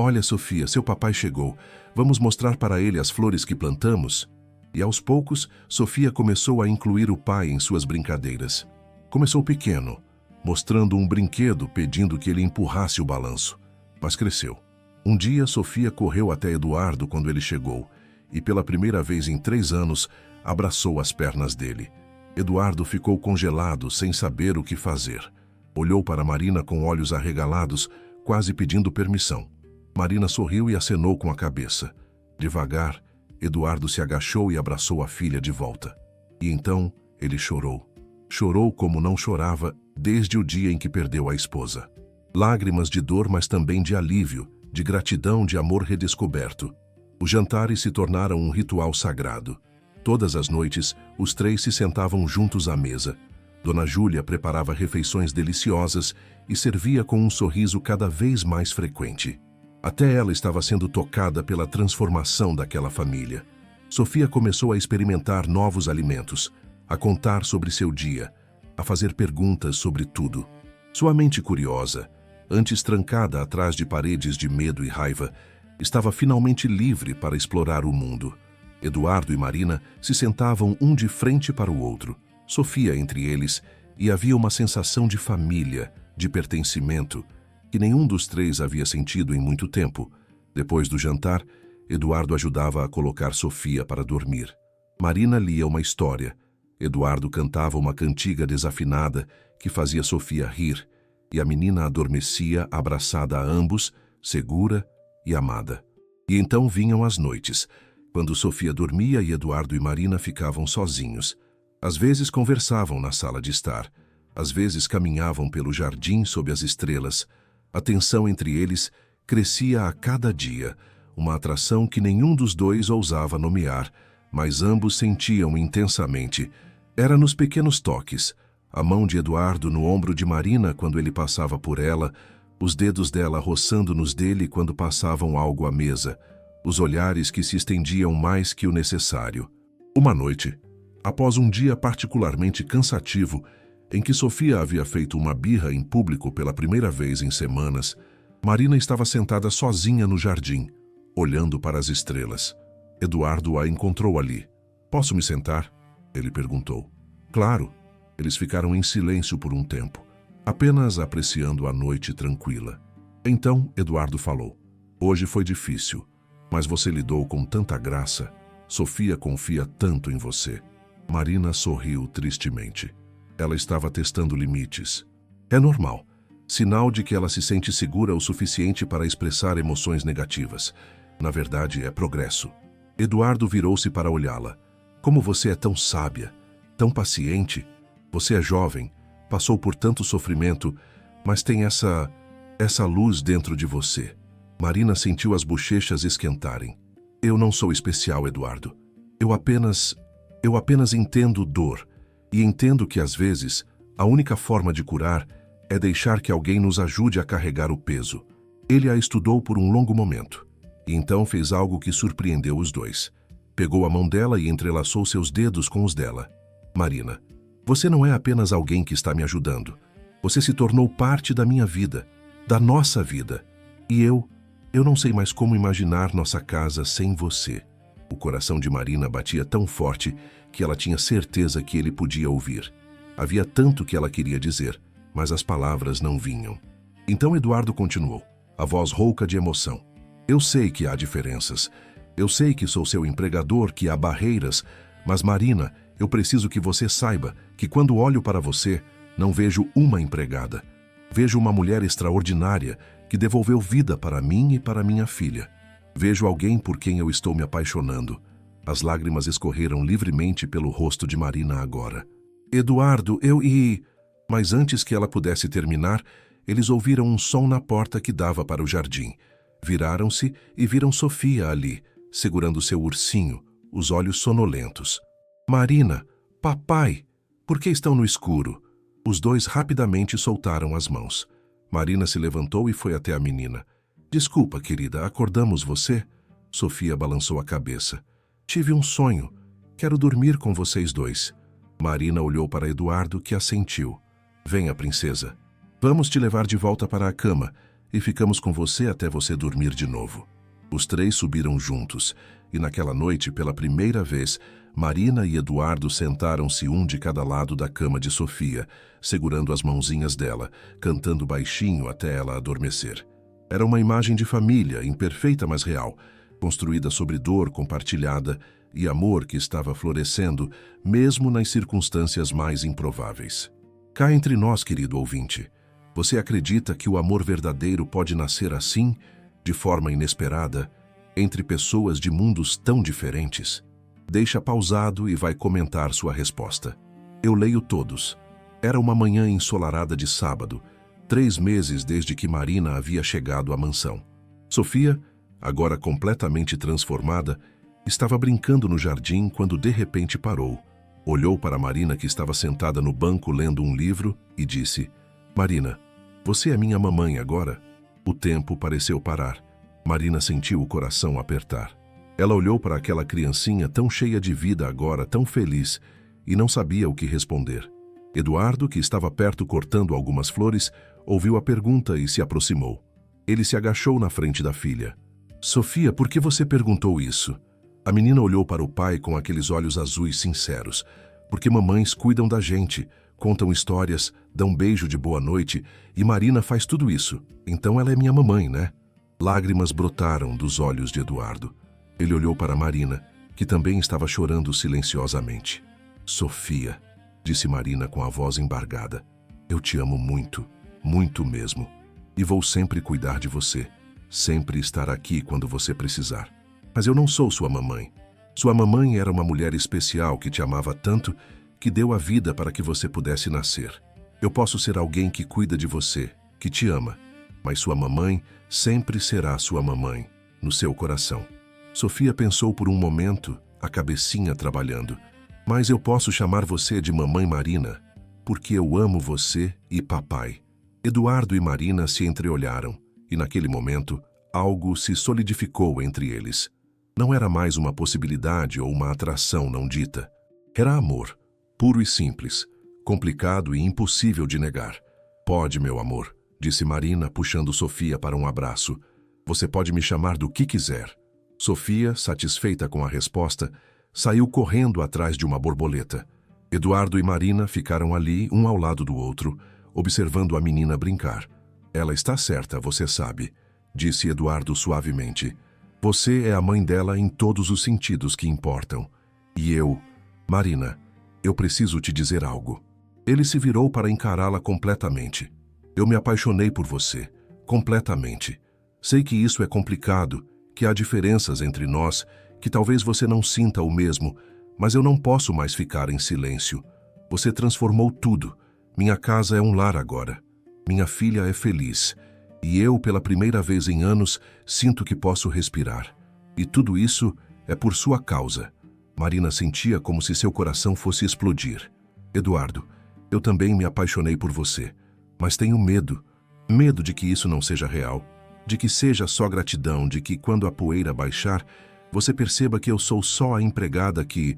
Olha, Sofia, seu papai chegou. Vamos mostrar para ele as flores que plantamos? E aos poucos, Sofia começou a incluir o pai em suas brincadeiras. Começou pequeno, mostrando um brinquedo pedindo que ele empurrasse o balanço. Mas cresceu. Um dia, Sofia correu até Eduardo quando ele chegou e, pela primeira vez em 3 anos, abraçou as pernas dele. Eduardo ficou congelado, sem saber o que fazer. Olhou para Marina com olhos arregalados, quase pedindo permissão. Marina sorriu e acenou com a cabeça. Devagar, Eduardo se agachou e abraçou a filha de volta. E então ele chorou. Chorou como não chorava desde o dia em que perdeu a esposa. Lágrimas de dor, mas também de alívio, de gratidão, de amor redescoberto. Os jantares se tornaram um ritual sagrado. Todas as noites, os 3 se sentavam juntos à mesa. Dona Júlia preparava refeições deliciosas e servia com um sorriso cada vez mais frequente. Até ela estava sendo tocada pela transformação daquela família. Sofia começou a experimentar novos alimentos, a contar sobre seu dia, a fazer perguntas sobre tudo. Sua mente curiosa, antes trancada atrás de paredes de medo e raiva, estava finalmente livre para explorar o mundo. Eduardo e Marina se sentavam um de frente para o outro, Sofia entre eles, e havia uma sensação de família, de pertencimento, que nenhum dos 3 havia sentido em muito tempo. Depois do jantar, Eduardo ajudava a colocar Sofia para dormir. Marina lia uma história. Eduardo cantava uma cantiga desafinada que fazia Sofia rir, e a menina adormecia abraçada a ambos, segura e amada. E então vinham as noites, quando Sofia dormia e Eduardo e Marina ficavam sozinhos. Às vezes conversavam na sala de estar, às vezes caminhavam pelo jardim sob as estrelas. A tensão entre eles crescia a cada dia, uma atração que nenhum dos 2 ousava nomear, mas ambos sentiam intensamente. Era nos pequenos toques, a mão de Eduardo no ombro de Marina quando ele passava por ela, os dedos dela roçando nos dele quando passavam algo à mesa, os olhares que se estendiam mais que o necessário. Uma noite, após um dia particularmente cansativo, em que Sofia havia feito uma birra em público pela primeira vez em semanas, Marina estava sentada sozinha no jardim, olhando para as estrelas. Eduardo a encontrou ali. "Posso me sentar?" ele perguntou. "Claro." Eles ficaram em silêncio por um tempo, apenas apreciando a noite tranquila. Então Eduardo falou: "Hoje foi difícil, mas você lidou com tanta graça. Sofia confia tanto em você." Marina sorriu tristemente. Ela estava testando limites. É normal. Sinal de que ela se sente segura o suficiente para expressar emoções negativas. Na verdade, é progresso. Eduardo virou-se para olhá-la. "Como você é tão sábia, tão paciente. Você é jovem, passou por tanto sofrimento, mas tem essa luz dentro de você." Marina sentiu as bochechas esquentarem. "Eu não sou especial, Eduardo. Eu apenas entendo dor. E entendo que, às vezes, a única forma de curar é deixar que alguém nos ajude a carregar o peso." Ele a estudou por um longo momento, e então fez algo que surpreendeu os 2. Pegou a mão dela e entrelaçou seus dedos com os dela. "Marina, você não é apenas alguém que está me ajudando. Você se tornou parte da minha vida, da nossa vida. E eu não sei mais como imaginar nossa casa sem você." O coração de Marina batia tão forte que ela tinha certeza que ele podia ouvir. Havia tanto que ela queria dizer, mas as palavras não vinham. Então Eduardo continuou, a voz rouca de emoção. "Eu sei que há diferenças. Eu sei que sou seu empregador, que há barreiras, mas Marina, eu preciso que você saiba que quando olho para você, não vejo uma empregada. Vejo uma mulher extraordinária que devolveu vida para mim e para minha filha. Vejo alguém por quem eu estou me apaixonando." As lágrimas escorreram livremente pelo rosto de Marina agora. "Eduardo, Mas antes que ela pudesse terminar, eles ouviram um som na porta que dava para o jardim. Viraram-se e viram Sofia ali, segurando seu ursinho, os olhos sonolentos. "Marina, papai, por que estão no escuro?" Os 2 rapidamente soltaram as mãos. Marina se levantou e foi até a menina. "Desculpa, querida, acordamos você?" Sofia balançou a cabeça. "Tive um sonho. Quero dormir com vocês 2. Marina olhou para Eduardo, que assentiu. "Venha, princesa. Vamos te levar de volta para a cama. e ficamos com você até você dormir de novo. Os três subiram juntos, e naquela noite, pela primeira vez, Marina e Eduardo sentaram-se um de cada lado da cama de Sofia, segurando as mãozinhas dela, cantando baixinho até ela adormecer. Era uma imagem de família, imperfeita mas real, construída sobre dor compartilhada e amor que estava florescendo, mesmo nas circunstâncias mais improváveis. Cá entre nós, querido ouvinte, você acredita que o amor verdadeiro pode nascer assim, de forma inesperada, entre pessoas de mundos tão diferentes? Deixa pausado e vai comentar sua resposta. Eu leio todos. Era uma manhã ensolarada de sábado, 3 meses desde que Marina havia chegado à mansão. Sofia, agora completamente transformada, estava brincando no jardim quando de repente parou. Olhou para Marina, que estava sentada no banco lendo um livro, e disse: Marina, você é minha mamãe agora? O tempo pareceu parar. Marina sentiu o coração apertar. Ela olhou para aquela criancinha tão cheia de vida agora, tão feliz, e não sabia o que responder. Eduardo, que estava perto cortando algumas flores, ouviu a pergunta e se aproximou. Ele se agachou na frente da filha. Sofia, por que você perguntou isso? A menina olhou para o pai com aqueles olhos azuis sinceros. Porque mamães cuidam da gente, contam histórias, dão beijo de boa noite, e Marina faz tudo isso. Então ela é minha mamãe, né? Lágrimas brotaram dos olhos de Eduardo. Ele olhou para Marina, que também estava chorando silenciosamente. Sofia, disse Marina com a voz embargada, eu te amo muito, muito mesmo. E vou sempre cuidar de você, sempre estar aqui quando você precisar. Mas eu não sou sua mamãe. Sua mamãe era uma mulher especial que te amava tanto que deu a vida para que você pudesse nascer. Eu posso ser alguém que cuida de você, que te ama, mas sua mamãe sempre será sua mamãe, no seu coração. Sofia pensou por um momento, a cabecinha trabalhando. Mas eu posso chamar você de Mamãe Marina, porque eu amo você e papai. Eduardo e Marina se entreolharam, e naquele momento, algo se solidificou entre eles. Não era mais uma possibilidade ou uma atração não dita. Era amor, puro e simples, complicado e impossível de negar. Pode, meu amor, disse Marina, puxando Sofia para um abraço. Você pode me chamar do que quiser. Sofia, satisfeita com a resposta, saiu correndo atrás de uma borboleta. Eduardo e Marina ficaram ali, um ao lado do outro, observando a menina brincar. Ela está certa, você sabe, disse Eduardo suavemente. Você é a mãe dela em todos os sentidos que importam. E eu, Marina, eu preciso te dizer algo. Ele se virou para encará-la completamente. Eu me apaixonei por você, completamente. Sei que isso é complicado, que há diferenças entre nós, que talvez você não sinta o mesmo, mas eu não posso mais ficar em silêncio. Você transformou tudo. Minha casa é um lar agora. Minha filha é feliz. E eu, pela primeira vez em anos, sinto que posso respirar. E tudo isso é por sua causa. Marina sentia como se seu coração fosse explodir. Eduardo, eu também me apaixonei por você, mas tenho medo. Medo de que isso não seja real, de que seja só gratidão, de que quando a poeira baixar, você perceba que eu sou só a empregada que...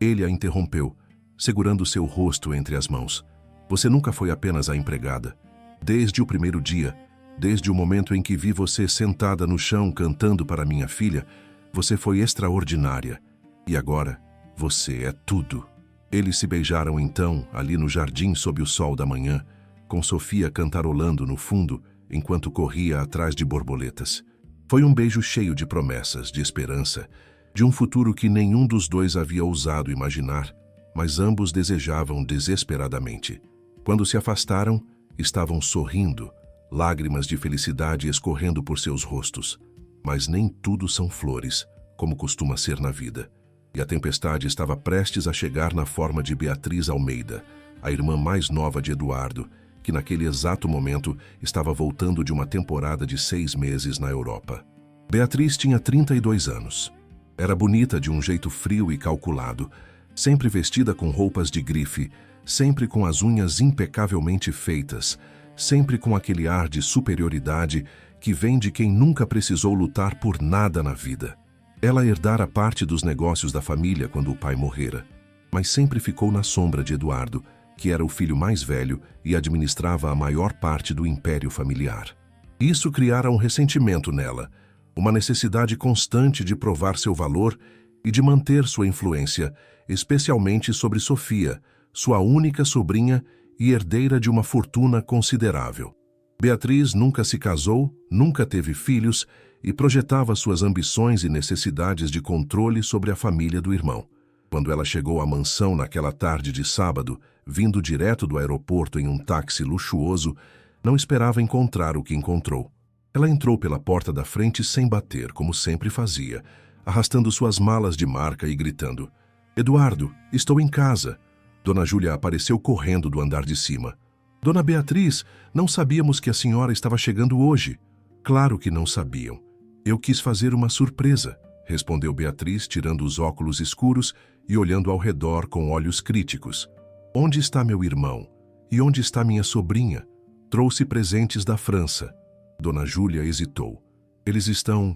Ele a interrompeu, segurando seu rosto entre as mãos. Você nunca foi apenas a empregada. Desde o primeiro dia, desde o momento em que vi você sentada no chão cantando para minha filha, você foi extraordinária. E agora, você é tudo. Eles se beijaram então, ali no jardim sob o sol da manhã, com Sofia cantarolando no fundo, enquanto corria atrás de borboletas. Foi um beijo cheio de promessas, de esperança, de um futuro que nenhum dos dois havia ousado imaginar, mas ambos desejavam desesperadamente. Quando se afastaram, estavam sorrindo, lágrimas de felicidade escorrendo por seus rostos. Mas nem tudo são flores, como costuma ser na vida. E a tempestade estava prestes a chegar na forma de Beatriz Almeida, a irmã mais nova de Eduardo, que naquele exato momento estava voltando de uma temporada de 6 meses na Europa. Beatriz tinha 32 anos. Era bonita de um jeito frio e calculado, sempre vestida com roupas de grife, sempre com as unhas impecavelmente feitas, sempre com aquele ar de superioridade que vem de quem nunca precisou lutar por nada na vida. Ela herdara parte dos negócios da família quando o pai morrera, mas sempre ficou na sombra de Eduardo, que era o filho mais velho e administrava a maior parte do império familiar. Isso criara um ressentimento nela, uma necessidade constante de provar seu valor e de manter sua influência, especialmente sobre Sofia, sua única sobrinha e herdeira de uma fortuna considerável. Beatriz nunca se casou, nunca teve filhos e projetava suas ambições e necessidades de controle sobre a família do irmão. Quando ela chegou à mansão naquela tarde de sábado, vindo direto do aeroporto em um táxi luxuoso, não esperava encontrar o que encontrou. Ela entrou pela porta da frente sem bater, como sempre fazia, arrastando suas malas de marca e gritando: "Eduardo, estou em casa." Dona Júlia apareceu correndo do andar de cima. "Dona Beatriz, não sabíamos que a senhora estava chegando hoje." "Claro que não sabiam. Eu quis fazer uma surpresa", respondeu Beatriz, tirando os óculos escuros e olhando ao redor com olhos críticos. "Onde está meu irmão? E onde está minha sobrinha? Trouxe presentes da França." Dona Júlia hesitou. "Eles estão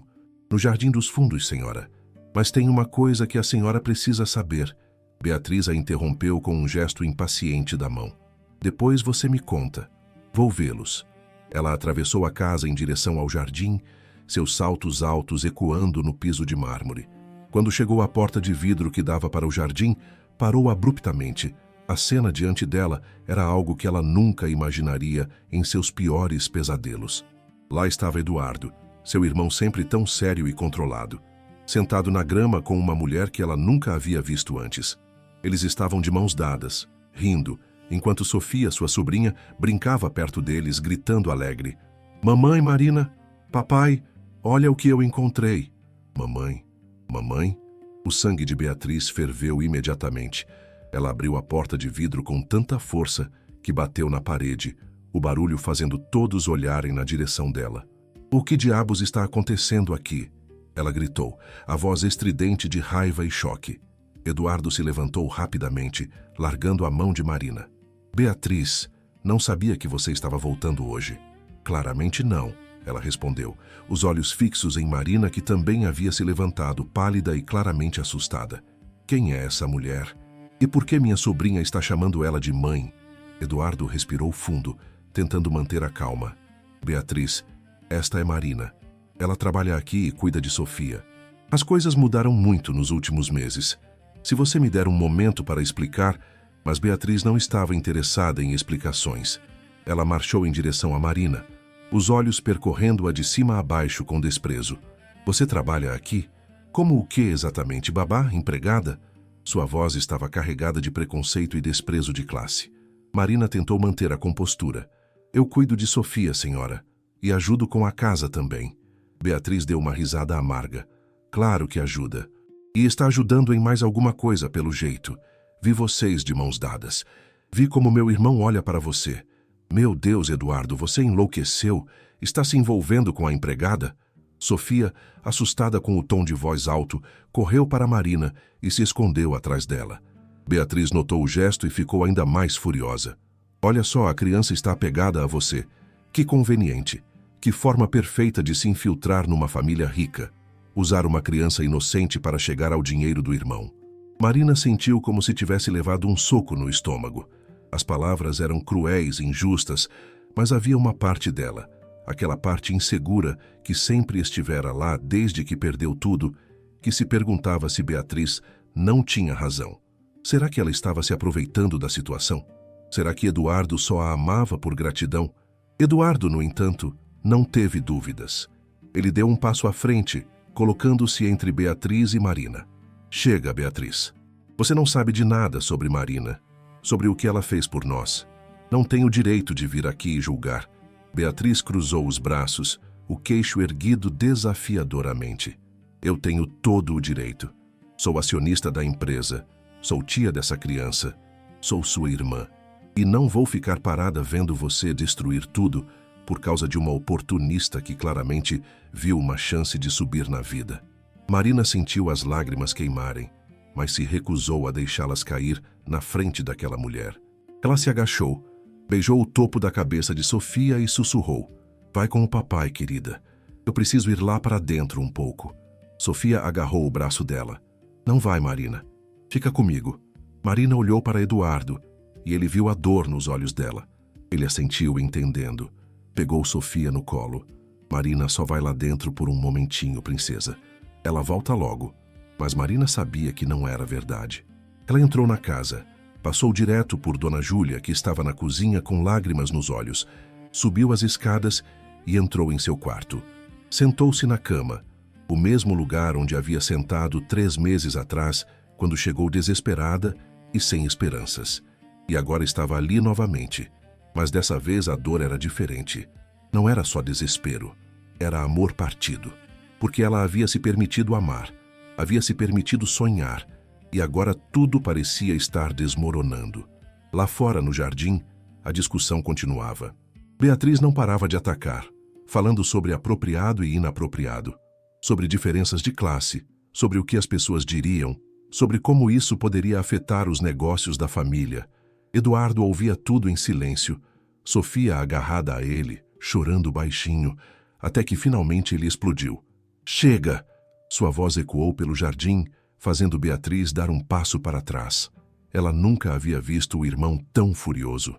no Jardim dos Fundos, senhora. Mas tem uma coisa que a senhora precisa saber." Beatriz a interrompeu com um gesto impaciente da mão. "Depois você me conta. Vou vê-los." Ela atravessou a casa em direção ao jardim, seus saltos altos ecoando no piso de mármore. Quando chegou à porta de vidro que dava para o jardim, parou abruptamente. A cena diante dela era algo que ela nunca imaginaria em seus piores pesadelos. Lá estava Eduardo, seu irmão sempre tão sério e controlado, sentado na grama com uma mulher que ela nunca havia visto antes. Eles estavam de mãos dadas, rindo, enquanto Sofia, sua sobrinha, brincava perto deles, gritando alegre: "Mamãe, Marina! Papai, olha o que eu encontrei!" "Mamãe? Mamãe?" O sangue de Beatriz ferveu imediatamente. Ela abriu a porta de vidro com tanta força que bateu na parede, o barulho fazendo todos olharem na direção dela. "O que diabos está acontecendo aqui?" ela gritou, a voz estridente de raiva e choque. Eduardo se levantou rapidamente, largando a mão de Marina. "Beatriz, não sabia que você estava voltando hoje." "Claramente não", ela respondeu, os olhos fixos em Marina, que também havia se levantado, pálida e claramente assustada. "Quem é essa mulher? E por que minha sobrinha está chamando ela de mãe?" Eduardo respirou fundo, tentando manter a calma. "Beatriz, esta é Marina. Ela trabalha aqui e cuida de Sofia. As coisas mudaram muito nos últimos meses. Se você me der um momento para explicar..." Mas Beatriz não estava interessada em explicações. Ela marchou em direção a Marina, os olhos percorrendo-a de cima a baixo com desprezo. "Você trabalha aqui? Como o que exatamente, babá? Empregada?" Sua voz estava carregada de preconceito e desprezo de classe. Marina tentou manter a compostura. "Eu cuido de Sofia, senhora, e ajudo com a casa também." Beatriz deu uma risada amarga. "Claro que ajuda. E está ajudando em mais alguma coisa, pelo jeito. Vi vocês de mãos dadas. Vi como meu irmão olha para você. Meu Deus, Eduardo, você enlouqueceu? Está se envolvendo com a empregada?" Sofia, assustada com o tom de voz alto, correu para Marina e se escondeu atrás dela. Beatriz notou o gesto e ficou ainda mais furiosa. "Olha só, a criança está apegada a você. Que conveniente. Que forma perfeita de se infiltrar numa família rica. Usar uma criança inocente para chegar ao dinheiro do irmão." Marina sentiu como se tivesse levado um soco no estômago. As palavras eram cruéis e injustas, mas havia uma parte dela, aquela parte insegura que sempre estivera lá desde que perdeu tudo, que se perguntava se Beatriz não tinha razão. Será que ela estava se aproveitando da situação? Será que Eduardo só a amava por gratidão? Eduardo, no entanto, não teve dúvidas. Ele deu um passo à frente, colocando-se entre Beatriz e Marina. "Chega, Beatriz. Você não sabe de nada sobre Marina, sobre o que ela fez por nós. Não tem o direito de vir aqui e julgar." Beatriz cruzou os braços, o queixo erguido desafiadoramente. "Eu tenho todo o direito. Sou acionista da empresa, sou tia dessa criança, sou sua irmã. E não vou ficar parada vendo você destruir tudo por causa de uma oportunista que claramente viu uma chance de subir na vida." Marina sentiu as lágrimas queimarem, mas se recusou a deixá-las cair na frente daquela mulher. Ela se agachou, beijou o topo da cabeça de Sofia e sussurrou: "Vai com o papai, querida. Eu preciso ir lá para dentro um pouco." Sofia agarrou o braço dela. "Não vai, Marina. Fica comigo." Marina olhou para Eduardo e ele viu a dor nos olhos dela. Ele assentiu, entendendo. Pegou Sofia no colo. Marina só vai lá dentro por um momentinho, princesa. Ela volta logo. Mas Marina sabia que não era verdade. Ela entrou na casa. Passou direto por Dona Júlia, que estava na cozinha com lágrimas nos olhos. Subiu as escadas e entrou em seu quarto. Sentou-se na cama, o mesmo lugar onde havia sentado 3 meses atrás, quando chegou desesperada e sem esperanças. E agora estava ali novamente. Mas dessa vez a dor era diferente. Não era só desespero, era amor partido. Porque ela havia se permitido amar, havia se permitido sonhar, e agora tudo parecia estar desmoronando. Lá fora, no jardim, a discussão continuava. Beatriz não parava de atacar, falando sobre apropriado e inapropriado, sobre diferenças de classe, sobre o que as pessoas diriam, sobre como isso poderia afetar os negócios da família. Eduardo ouvia tudo em silêncio, Sofia agarrada a ele, chorando baixinho, até que finalmente ele explodiu. "Chega!" Sua voz ecoou pelo jardim, fazendo Beatriz dar um passo para trás. Ela nunca havia visto o irmão tão furioso.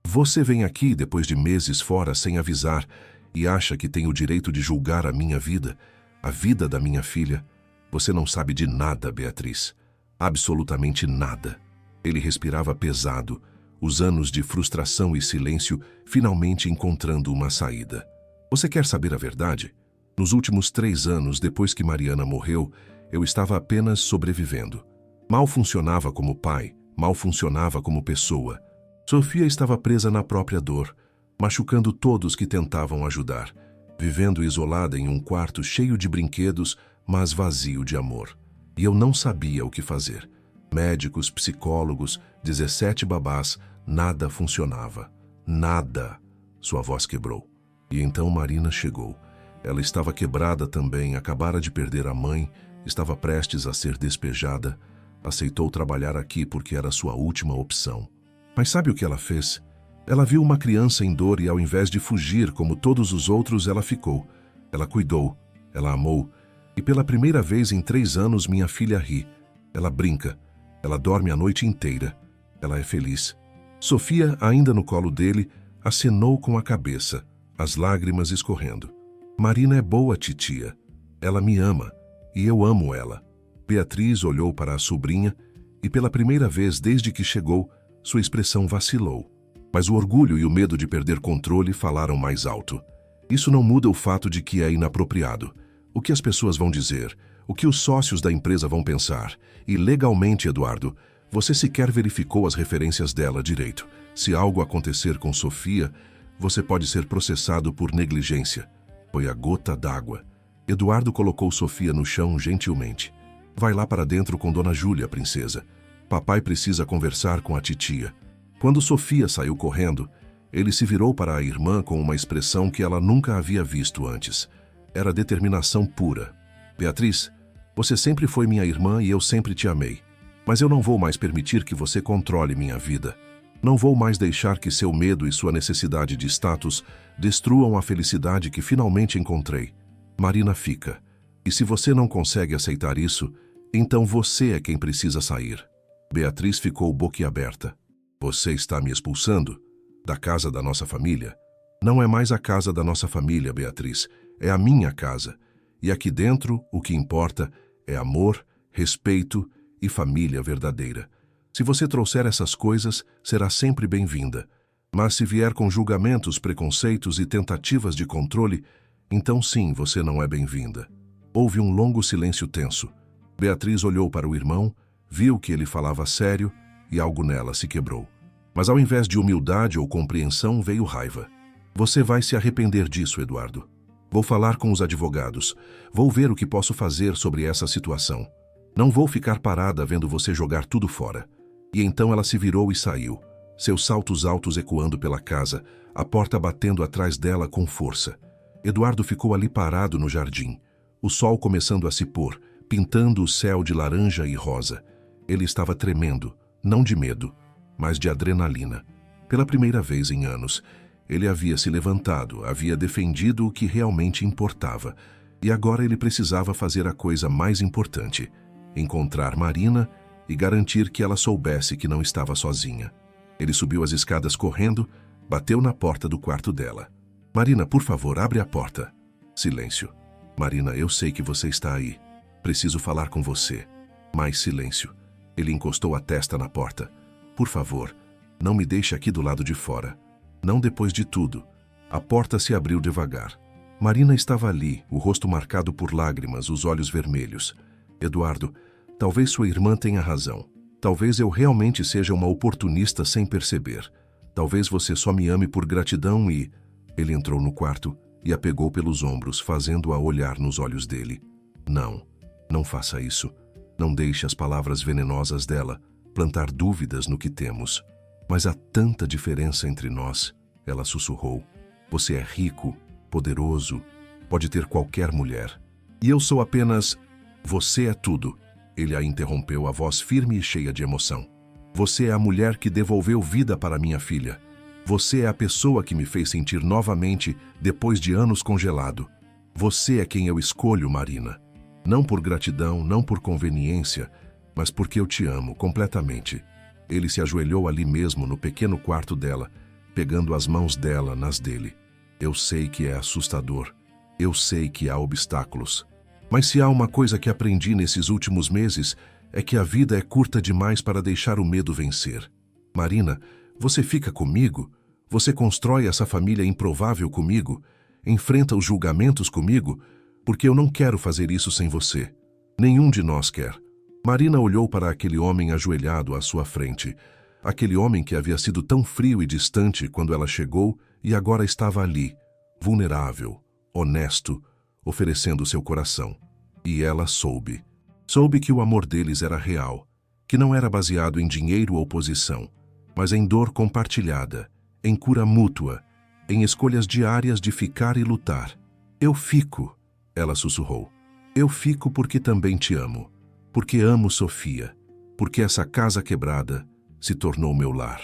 "Você vem aqui depois de meses fora sem avisar e acha que tem o direito de julgar a minha vida, a vida da minha filha. Você não sabe de nada, Beatriz. Absolutamente nada." Ele respirava pesado, os anos de frustração e silêncio finalmente encontrando uma saída. "Você quer saber a verdade? Nos últimos 3 anos, depois que Mariana morreu, eu estava apenas sobrevivendo. Mal funcionava como pai, mal funcionava como pessoa. Sofia estava presa na própria dor, machucando todos que tentavam ajudar, vivendo isolada em um quarto cheio de brinquedos, mas vazio de amor. E eu não sabia o que fazer. Médicos, psicólogos, 17 babás, nada funcionava. Nada." Sua voz quebrou. E então Marina chegou. Ela estava quebrada também, acabara de perder a mãe, estava prestes a ser despejada. Aceitou trabalhar aqui porque era sua última opção. Mas sabe o que ela fez? Ela viu uma criança em dor e, ao invés de fugir como todos os outros, ela ficou. Ela cuidou, ela amou. E pela primeira vez em 3 anos minha filha ri. Ela brinca, ela dorme a noite inteira. Ela é feliz. Sofia, ainda no colo dele, acenou com a cabeça, as lágrimas escorrendo. "Marina é boa, titia. Ela me ama, e eu amo ela." Beatriz olhou para a sobrinha e, pela primeira vez desde que chegou, sua expressão vacilou. Mas o orgulho e o medo de perder controle falaram mais alto. "Isso não muda o fato de que é inapropriado. O que as pessoas vão dizer, o que os sócios da empresa vão pensar. E legalmente, Eduardo, você sequer verificou as referências dela direito. Se algo acontecer com Sofia, você pode ser processado por negligência." Foi a gota d'água. Eduardo colocou Sofia no chão gentilmente. "Vai lá para dentro com Dona Júlia, princesa. Papai precisa conversar com a titia." Quando Sofia saiu correndo, ele se virou para a irmã com uma expressão que ela nunca havia visto antes. Era determinação pura. "Beatriz, você sempre foi minha irmã e eu sempre te amei. Mas eu não vou mais permitir que você controle minha vida. Não vou mais deixar que seu medo e sua necessidade de status destruam a felicidade que finalmente encontrei. Marina fica. E se você não consegue aceitar isso, então você é quem precisa sair." Beatriz ficou boquiaberta. "Você está me expulsando? Da casa da nossa família?" "Não é mais a casa da nossa família, Beatriz. É a minha casa. E aqui dentro, o que importa é amor, respeito e família verdadeira. Se você trouxer essas coisas, será sempre bem-vinda. Mas se vier com julgamentos, preconceitos e tentativas de controle, então sim, você não é bem-vinda." Houve um longo silêncio tenso. Beatriz olhou para o irmão, viu que ele falava sério e algo nela se quebrou. Mas ao invés de humildade ou compreensão, veio raiva. "Você vai se arrepender disso, Eduardo. Vou falar com os advogados. Vou ver o que posso fazer sobre essa situação. Não vou ficar parada vendo você jogar tudo fora." E então ela se virou e saiu, seus saltos altos ecoando pela casa, a porta batendo atrás dela com força. Eduardo ficou ali parado no jardim, o sol começando a se pôr, pintando o céu de laranja e rosa. Ele estava tremendo, não de medo, mas de adrenalina. Pela primeira vez em anos, ele havia se levantado, havia defendido o que realmente importava, e agora ele precisava fazer a coisa mais importante: encontrar Marina e garantir que ela soubesse que não estava sozinha. Ele subiu as escadas correndo, bateu na porta do quarto dela. Marina, por favor, abre a porta. Silêncio. Marina, eu sei que você está aí. Preciso falar com você. Mais silêncio. Ele encostou a testa na porta. Por favor, não me deixe aqui do lado de fora. Não depois de tudo. A porta se abriu devagar. Marina estava ali, o rosto marcado por lágrimas, os olhos vermelhos. Eduardo, talvez sua irmã tenha razão. Talvez eu realmente seja uma oportunista sem perceber. Talvez você só me ame por gratidão e... Ele entrou no quarto e a pegou pelos ombros, fazendo-a olhar nos olhos dele. Não, não faça isso. Não deixe as palavras venenosas dela plantar dúvidas no que temos. Mas há tanta diferença entre nós, ela sussurrou. Você é rico, poderoso, pode ter qualquer mulher. E eu sou apenas... Você é tudo. Ele a interrompeu, a voz firme e cheia de emoção. Você é a mulher que devolveu vida para minha filha. Você é a pessoa que me fez sentir novamente depois de anos congelado. Você é quem eu escolho, Marina. Não por gratidão, não por conveniência, mas porque eu te amo completamente. Ele se ajoelhou ali mesmo no pequeno quarto dela, pegando as mãos dela nas dele. Eu sei que é assustador. Eu sei que há obstáculos. Mas se há uma coisa que aprendi nesses últimos meses, é que a vida é curta demais para deixar o medo vencer. Marina, você fica comigo? Você constrói essa família improvável comigo? Enfrenta os julgamentos comigo? Porque eu não quero fazer isso sem você. Nenhum de nós quer. Marina olhou para aquele homem ajoelhado à sua frente. Aquele homem que havia sido tão frio e distante quando ela chegou e agora estava ali, vulnerável, honesto, oferecendo seu coração. E ela soube. Soube que o amor deles era real, que não era baseado em dinheiro ou posição, mas em dor compartilhada, em cura mútua, em escolhas diárias de ficar e lutar. Eu fico, ela sussurrou. Eu fico porque também te amo, porque amo Sofia, porque essa casa quebrada se tornou meu lar.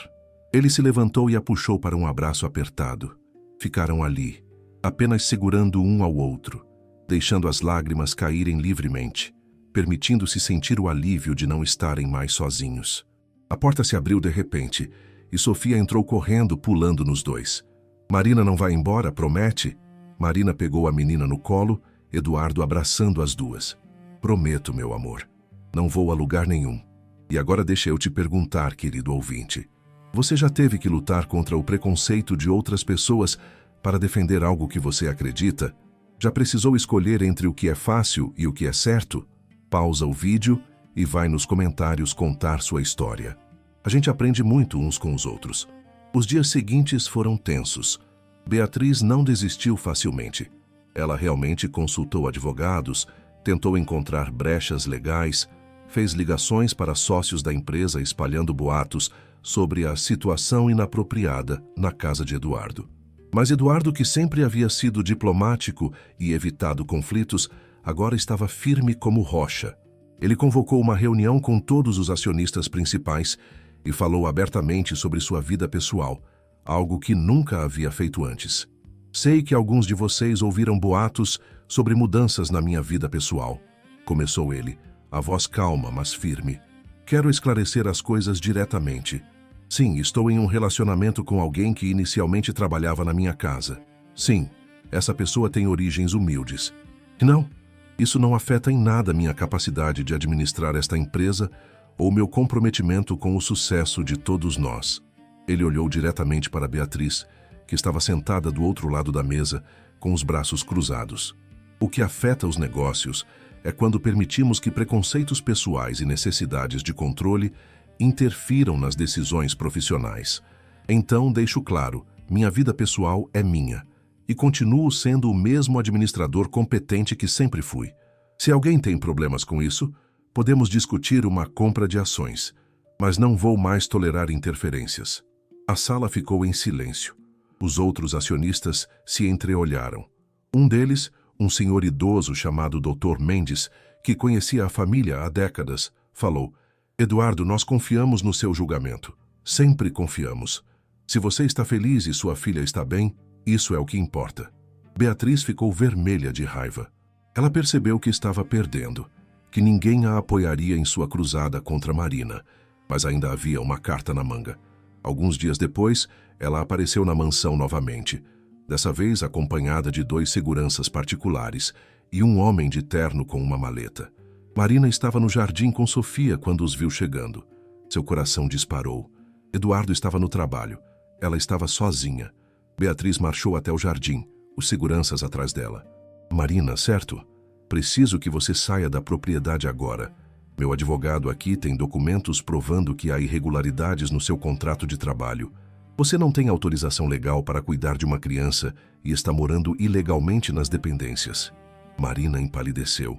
Ele se levantou e a puxou para um abraço apertado. Ficaram ali, apenas segurando um ao outro, deixando as lágrimas caírem livremente, permitindo-se sentir o alívio de não estarem mais sozinhos. A porta se abriu de repente e Sofia entrou correndo, pulando nos dois. Marina não vai embora, promete? Marina pegou a menina no colo, Eduardo abraçando as duas. Prometo, meu amor. Não vou a lugar nenhum. E agora deixa eu te perguntar, querido ouvinte. Você já teve que lutar contra o preconceito de outras pessoas para defender algo que você acredita? Já precisou escolher entre o que é fácil e o que é certo? Pausa o vídeo e vai nos comentários contar sua história. A gente aprende muito uns com os outros. Os dias seguintes foram tensos. Beatriz não desistiu facilmente. Ela realmente consultou advogados, tentou encontrar brechas legais, fez ligações para sócios da empresa espalhando boatos sobre a situação inapropriada na casa de Eduardo. Mas Eduardo, que sempre havia sido diplomático e evitado conflitos, agora estava firme como rocha. Ele convocou uma reunião com todos os acionistas principais e falou abertamente sobre sua vida pessoal, algo que nunca havia feito antes. Sei que alguns de vocês ouviram boatos sobre mudanças na minha vida pessoal, começou ele, a voz calma, mas firme. Quero esclarecer as coisas diretamente. Sim, estou em um relacionamento com alguém que inicialmente trabalhava na minha casa. Sim, essa pessoa tem origens humildes. E não, isso não afeta em nada minha capacidade de administrar esta empresa ou meu comprometimento com o sucesso de todos nós. Ele olhou diretamente para Beatriz, que estava sentada do outro lado da mesa, com os braços cruzados. O que afeta os negócios é quando permitimos que preconceitos pessoais e necessidades de controle interfiram nas decisões profissionais. Então, deixo claro, minha vida pessoal é minha, e continuo sendo o mesmo administrador competente que sempre fui. Se alguém tem problemas com isso, podemos discutir uma compra de ações, mas não vou mais tolerar interferências. A sala ficou em silêncio. Os outros acionistas se entreolharam. Um deles, um senhor idoso chamado Dr. Mendes, que conhecia a família há décadas, falou: Eduardo, nós confiamos no seu julgamento. Sempre confiamos. Se você está feliz e sua filha está bem, isso é o que importa. Beatriz ficou vermelha de raiva. Ela percebeu que estava perdendo, que ninguém a apoiaria em sua cruzada contra Marina, mas ainda havia uma carta na manga. Alguns dias depois, ela apareceu na mansão novamente. dessa vez acompanhada de 2 seguranças particulares e um homem de terno com uma maleta. Marina estava no jardim com Sofia quando os viu chegando. Seu coração disparou. Eduardo estava no trabalho. Ela estava sozinha. Beatriz marchou até o jardim, os seguranças atrás dela. Marina, certo? Preciso que você saia da propriedade agora. Meu advogado aqui tem documentos provando que há irregularidades no seu contrato de trabalho. Você não tem autorização legal para cuidar de uma criança e está morando ilegalmente nas dependências. Marina empalideceu.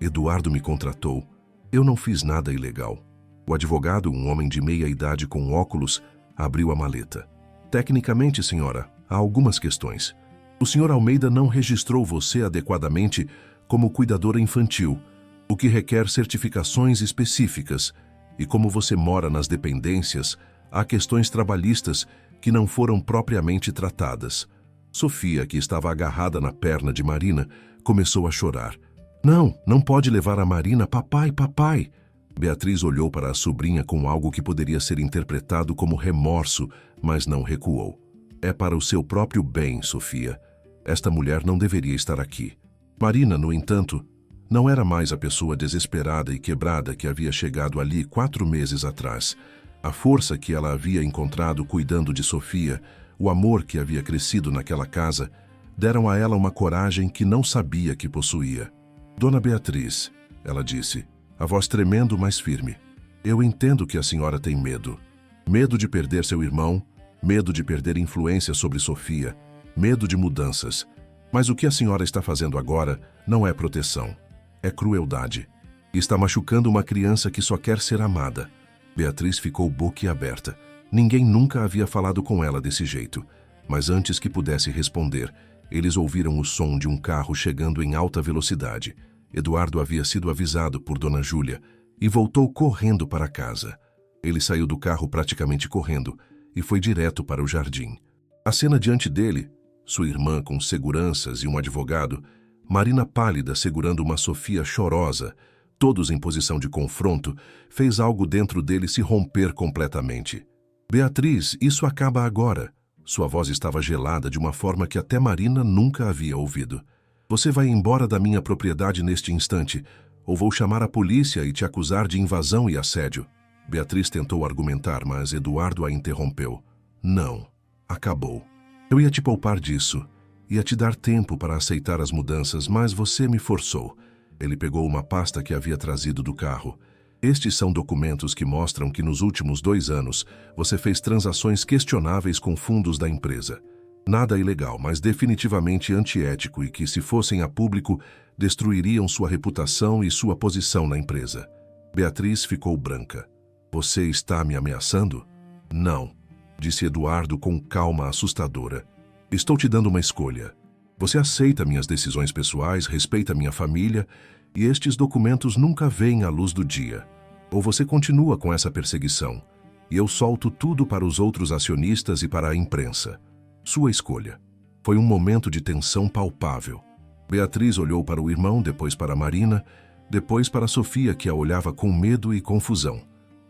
Eduardo me contratou. Eu não fiz nada ilegal. O advogado, um homem de meia idade com óculos, abriu a maleta. Tecnicamente, senhora, há algumas questões. O senhor Almeida não registrou você adequadamente como cuidadora infantil, o que requer certificações específicas, e como você mora nas dependências, há questões trabalhistas que não foram propriamente tratadas. Sofia, que estava agarrada na perna de Marina, começou a chorar. Não pode levar a Marina, papai, papai. Beatriz olhou para a sobrinha com algo que poderia ser interpretado como remorso, mas não recuou. É para o seu próprio bem, Sofia. Esta mulher não deveria estar aqui. Marina, no entanto, não era mais a pessoa desesperada e quebrada que havia chegado ali 4 meses atrás. A força que ela havia encontrado cuidando de Sofia, o amor que havia crescido naquela casa, deram a ela uma coragem que não sabia que possuía. Dona Beatriz, ela disse, a voz tremendo, mas firme. Eu entendo que a senhora tem medo. Medo de perder seu irmão, medo de perder influência sobre Sofia, medo de mudanças. Mas o que a senhora está fazendo agora não é proteção. É crueldade. Está machucando uma criança que só quer ser amada. Beatriz ficou boquiaberta. Ninguém nunca havia falado com ela desse jeito. Mas antes que pudesse responder, eles ouviram o som de um carro chegando em alta velocidade. Eduardo havia sido avisado por Dona Júlia e voltou correndo para casa. Ele saiu do carro praticamente correndo e foi direto para o jardim. A cena diante dele, sua irmã com seguranças e um advogado, Marina pálida segurando uma Sofia chorosa, todos em posição de confronto, fez algo dentro dele se romper completamente. Beatriz, isso acaba agora. Sua voz estava gelada de uma forma que até Marina nunca havia ouvido. Você vai embora da minha propriedade neste instante, ou vou chamar a polícia e te acusar de invasão e assédio. Beatriz tentou argumentar, mas Eduardo a interrompeu. Não, acabou. Eu ia te poupar disso, ia te dar tempo para aceitar as mudanças, mas você me forçou. Ele pegou uma pasta que havia trazido do carro. Estes são documentos que mostram que nos últimos 2 anos você fez transações questionáveis com fundos da empresa. Nada ilegal, mas definitivamente antiético e que, se fossem a público, destruiriam sua reputação e sua posição na empresa. Beatriz ficou branca. Você está me ameaçando? Não, disse Eduardo com calma assustadora. Estou te dando uma escolha. Você aceita minhas decisões pessoais, respeita minha família, e estes documentos nunca veem a luz do dia. Ou você continua com essa perseguição, e eu solto tudo para os outros acionistas e para a imprensa. Sua escolha. Foi um momento de tensão palpável. Beatriz olhou para o irmão, depois para Marina, depois para Sofia, que a olhava com medo e confusão.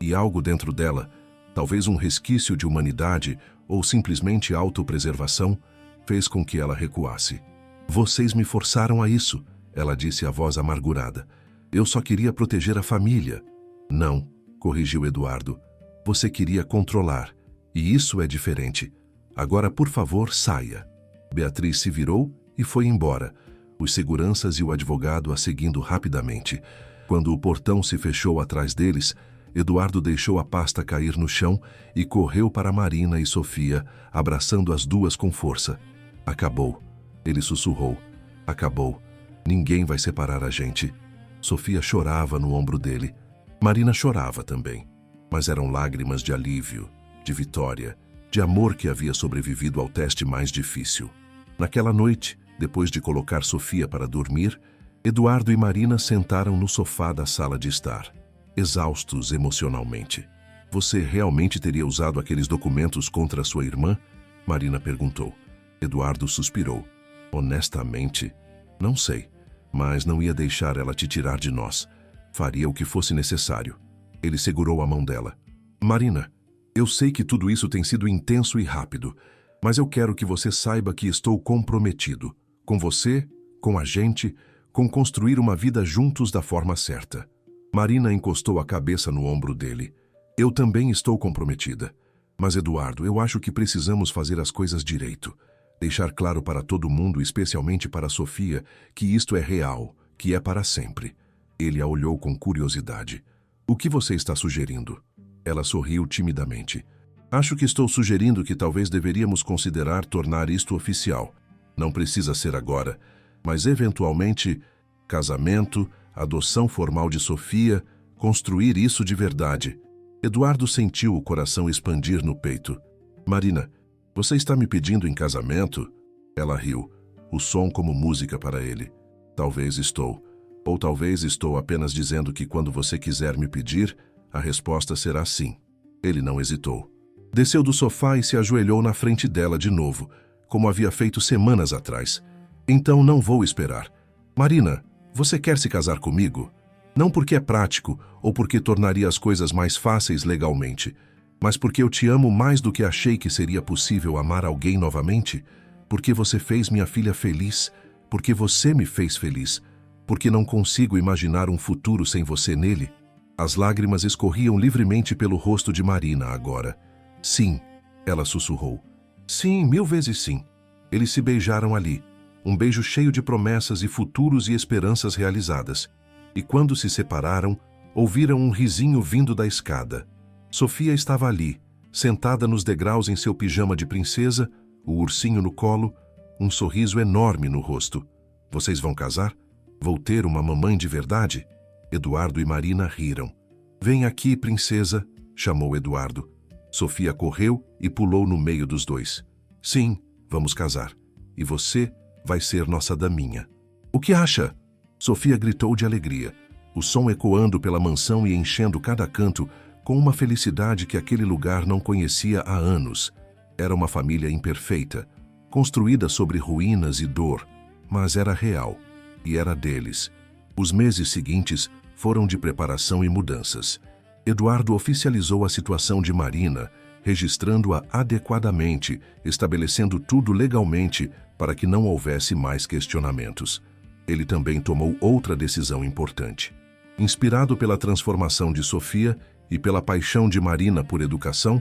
E algo dentro dela, talvez um resquício de humanidade ou simplesmente autopreservação, fez com que ela recuasse. Vocês me forçaram a isso, ela disse a voz amargurada. Eu só queria proteger a família. Não, corrigiu Eduardo. Você queria controlar, e isso é diferente. Agora, por favor, saia. Beatriz se virou e foi embora, os seguranças e o advogado a seguindo rapidamente. Quando o portão se fechou atrás deles, Eduardo deixou a pasta cair no chão e correu para Marina e Sofia, abraçando as duas com força. Acabou. Ele sussurrou. Acabou. Ninguém vai separar a gente. Sofia chorava no ombro dele. Marina chorava também, mas eram lágrimas de alívio, de vitória, de amor que havia sobrevivido ao teste mais difícil. Naquela noite, depois de colocar Sofia para dormir, Eduardo e Marina sentaram no sofá da sala de estar, exaustos emocionalmente. Você realmente teria usado aqueles documentos contra sua irmã? Marina perguntou. Eduardo suspirou. Honestamente, não sei, mas não ia deixar ela te tirar de nós. Faria o que fosse necessário. Ele segurou a mão dela. Marina, eu sei que tudo isso tem sido intenso e rápido, Mas eu quero que você saiba que estou comprometido. Com você, com a gente, com construir uma vida juntos da forma certa. Marina encostou a cabeça no ombro dele. Eu também estou comprometida. Mas, Eduardo, eu acho que precisamos fazer as coisas direito. Deixar claro para todo mundo, especialmente para Sofia, que isto é real, que é para sempre. Ele a olhou com curiosidade. O que você está sugerindo? Ela sorriu timidamente. Acho que estou sugerindo que talvez deveríamos considerar tornar isto oficial. Não precisa ser agora, mas eventualmente, casamento, adoção formal de Sofia, construir isso de verdade. Eduardo sentiu o coração expandir no peito. Marina, você está me pedindo em casamento? Ela riu, o som como música para ele. Talvez estou. Ou talvez estou apenas dizendo que quando você quiser me pedir, a resposta será sim. Ele não hesitou. Desceu do sofá e se ajoelhou na frente dela de novo, como havia feito semanas atrás. Então não vou esperar. Marina, você quer se casar comigo? Não porque é prático ou porque tornaria as coisas mais fáceis legalmente, mas porque eu te amo mais do que achei que seria possível amar alguém novamente, porque você fez minha filha feliz, porque você me fez feliz, porque não consigo imaginar um futuro sem você nele. As lágrimas escorriam livremente pelo rosto de Marina agora. Sim, ela sussurrou. Sim, 1000 vezes sim. Eles se beijaram ali, um beijo cheio de promessas e futuros e esperanças realizadas. E quando se separaram, ouviram um risinho vindo da escada. Sofia estava ali, sentada nos degraus em seu pijama de princesa, o ursinho no colo, um sorriso enorme no rosto. Vocês vão casar? Vou ter uma mamãe de verdade? Eduardo e Marina riram. Vem aqui, princesa, chamou Eduardo. Sofia correu e pulou no meio dos dois. Sim, vamos casar. E você vai ser nossa daminha. O que acha? Sofia gritou de alegria, o som ecoando pela mansão e enchendo cada canto com uma felicidade que aquele lugar não conhecia há anos. Era uma família imperfeita, construída sobre ruínas e dor, mas era real, e era deles. Os meses seguintes foram de preparação e mudanças. Eduardo oficializou a situação de Marina, registrando-a adequadamente, estabelecendo tudo legalmente para que não houvesse mais questionamentos. Ele também tomou outra decisão importante. Inspirado pela transformação de Sofia e pela paixão de Marina por educação,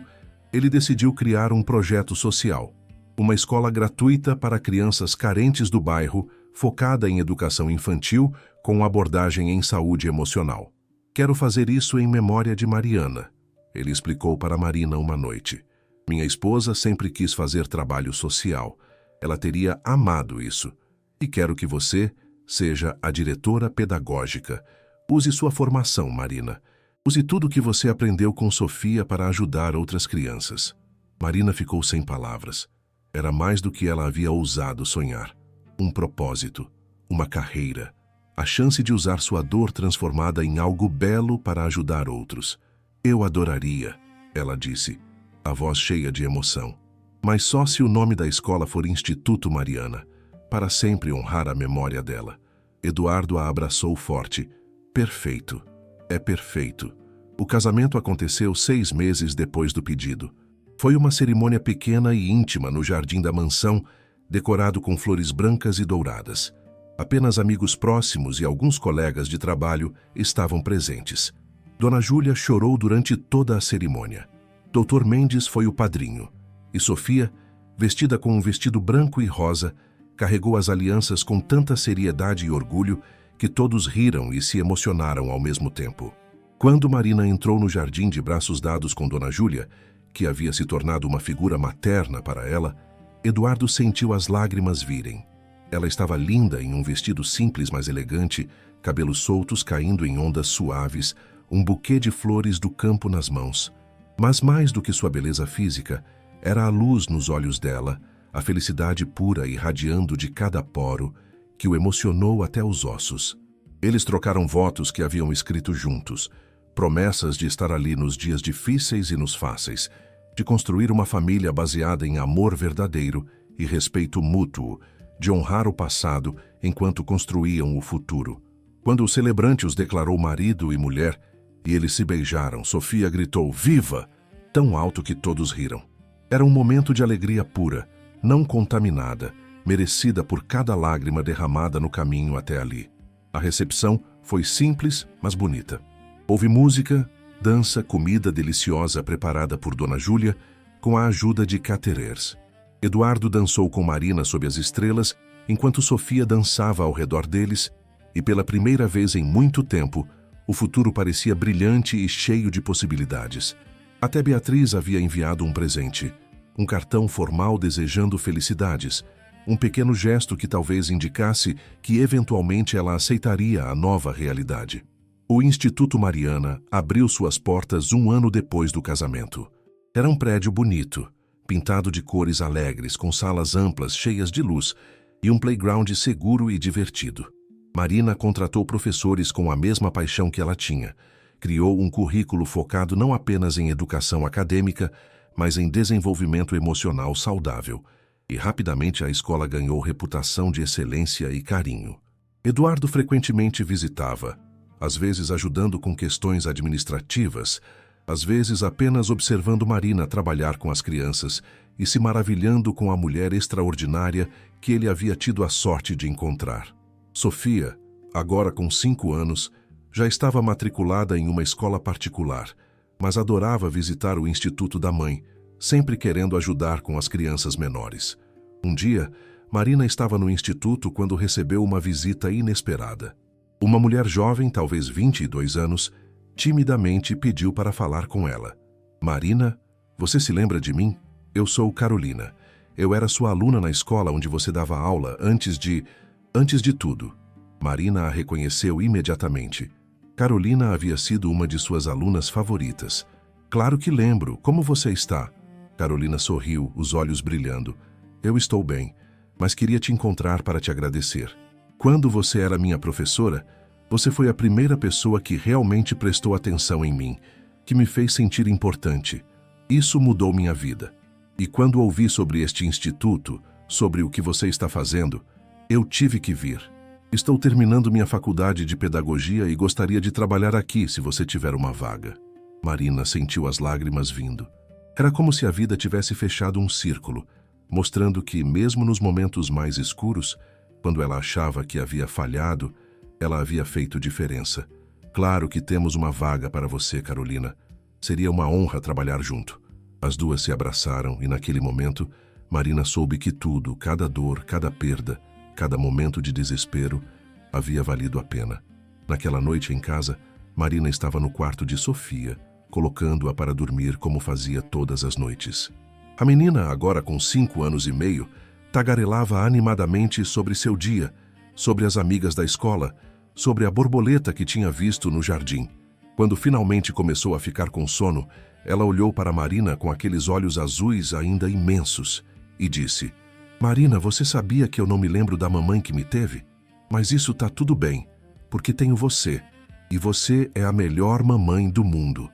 ele decidiu criar um projeto social, uma escola gratuita para crianças carentes do bairro, focada em educação infantil com abordagem em saúde emocional. Quero fazer isso em memória de Mariana, ele explicou para Marina uma noite. Minha esposa sempre quis fazer trabalho social. Ela teria amado isso. E quero que você seja a diretora pedagógica. Use sua formação, Marina. Use tudo o que você aprendeu com Sofia para ajudar outras crianças. Marina ficou sem palavras. Era mais do que ela havia ousado sonhar. Um propósito, uma carreira, a chance de usar sua dor transformada em algo belo para ajudar outros. Eu adoraria, ela disse, a voz cheia de emoção. Mas só se o nome da escola for Instituto Mariana, para sempre honrar a memória dela. Eduardo a abraçou forte. Perfeito. É perfeito. O casamento aconteceu 6 meses depois do pedido. Foi uma cerimônia pequena e íntima no jardim da mansão, decorado com flores brancas e douradas. Apenas amigos próximos e alguns colegas de trabalho estavam presentes. Dona Júlia chorou durante toda a cerimônia. Dr. Mendes foi o padrinho. E Sofia, vestida com um vestido branco e rosa, carregou as alianças com tanta seriedade e orgulho que todos riram e se emocionaram ao mesmo tempo. Quando Marina entrou no jardim de braços dados com Dona Júlia, que havia se tornado uma figura materna para ela, Eduardo sentiu as lágrimas virem. Ela estava linda em um vestido simples, mas elegante, cabelos soltos caindo em ondas suaves, um buquê de flores do campo nas mãos. Mas mais do que sua beleza física, era a luz nos olhos dela, a felicidade pura irradiando de cada poro, que o emocionou até os ossos. Eles trocaram votos que haviam escrito juntos, promessas de estar ali nos dias difíceis e nos fáceis, de construir uma família baseada em amor verdadeiro e respeito mútuo, de honrar o passado enquanto construíam o futuro. Quando o celebrante os declarou marido e mulher, e eles se beijaram, Sofia gritou, "Viva!", tão alto que todos riram. Era um momento de alegria pura, não contaminada, merecida por cada lágrima derramada no caminho até ali. A recepção foi simples, mas bonita. Houve música, dança, comida deliciosa preparada por Dona Júlia, com a ajuda de caterers. Eduardo dançou com Marina sob as estrelas, enquanto Sofia dançava ao redor deles, e pela primeira vez em muito tempo, o futuro parecia brilhante e cheio de possibilidades. Até Beatriz havia enviado um presente, um cartão formal desejando felicidades, um pequeno gesto que talvez indicasse que eventualmente ela aceitaria a nova realidade. O Instituto Mariana abriu suas portas 1 ano depois do casamento. Era um prédio bonito, pintado de cores alegres, com salas amplas cheias de luz e um playground seguro e divertido. Marina contratou professores com a mesma paixão que ela tinha. Criou um currículo focado não apenas em educação acadêmica, mas em desenvolvimento emocional saudável. E rapidamente a escola ganhou reputação de excelência e carinho. Eduardo frequentemente visitava, às vezes ajudando com questões administrativas, às vezes apenas observando Marina trabalhar com as crianças e se maravilhando com a mulher extraordinária que ele havia tido a sorte de encontrar. Sofia, agora com 5 anos, já estava matriculada em uma escola particular, mas adorava visitar o Instituto da Mãe, sempre querendo ajudar com as crianças menores. Um dia, Marina estava no instituto quando recebeu uma visita inesperada. Uma mulher jovem, talvez 22 anos, timidamente pediu para falar com ela. Marina, você se lembra de mim? Eu sou Carolina. Eu era sua aluna na escola onde você dava aula antes de tudo. Marina a reconheceu imediatamente. Carolina havia sido uma de suas alunas favoritas. Claro que lembro. Como você está? Carolina sorriu, os olhos brilhando. Eu estou bem, mas queria te encontrar para te agradecer. Quando você era minha professora, você foi a primeira pessoa que realmente prestou atenção em mim, que me fez sentir importante. Isso mudou minha vida. E quando ouvi sobre este instituto, sobre o que você está fazendo, eu tive que vir. Estou terminando minha faculdade de pedagogia e gostaria de trabalhar aqui se você tiver uma vaga. Marina sentiu as lágrimas vindo. Era como se a vida tivesse fechado um círculo, mostrando que, mesmo nos momentos mais escuros, quando ela achava que havia falhado, ela havia feito diferença. Claro que temos uma vaga para você, Carolina. Seria uma honra trabalhar junto. As duas se abraçaram e, naquele momento, Marina soube que tudo, cada dor, cada perda, cada momento de desespero, havia valido a pena. Naquela noite em casa, Marina estava no quarto de Sofia, colocando-a para dormir como fazia todas as noites. A menina, agora com 5 anos e meio, tagarelava animadamente sobre seu dia, sobre as amigas da escola, sobre a borboleta que tinha visto no jardim. Quando finalmente começou a ficar com sono, ela olhou para Marina com aqueles olhos azuis ainda imensos e disse: Marina, você sabia que eu não me lembro da mamãe que me teve? Mas isso tá tudo bem, porque tenho você, e você é a melhor mamãe do mundo.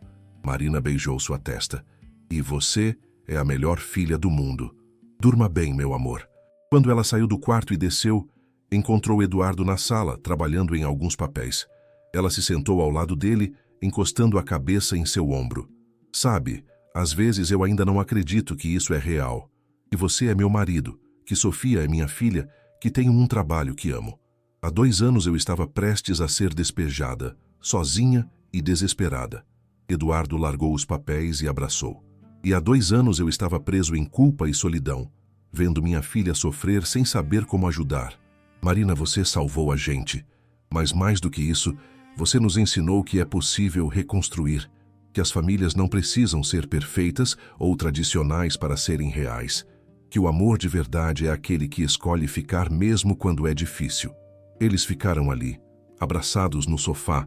Marina beijou sua testa. E você é a melhor filha do mundo. Durma bem, meu amor. Quando ela saiu do quarto e desceu, encontrou Eduardo na sala, trabalhando em alguns papéis. Ela se sentou ao lado dele, encostando a cabeça em seu ombro. Sabe, às vezes eu ainda não acredito que isso é real. Que você é meu marido, que Sofia é minha filha, que tenho um trabalho que amo. Há 2 anos eu estava prestes a ser despejada, sozinha e desesperada. Eduardo largou os papéis e abraçou. E há 2 anos eu estava preso em culpa e solidão, vendo minha filha sofrer sem saber como ajudar. Marina, você salvou a gente. Mas mais do que isso, você nos ensinou que é possível reconstruir, que as famílias não precisam ser perfeitas ou tradicionais para serem reais, que o amor de verdade é aquele que escolhe ficar mesmo quando é difícil. Eles ficaram ali, abraçados no sofá,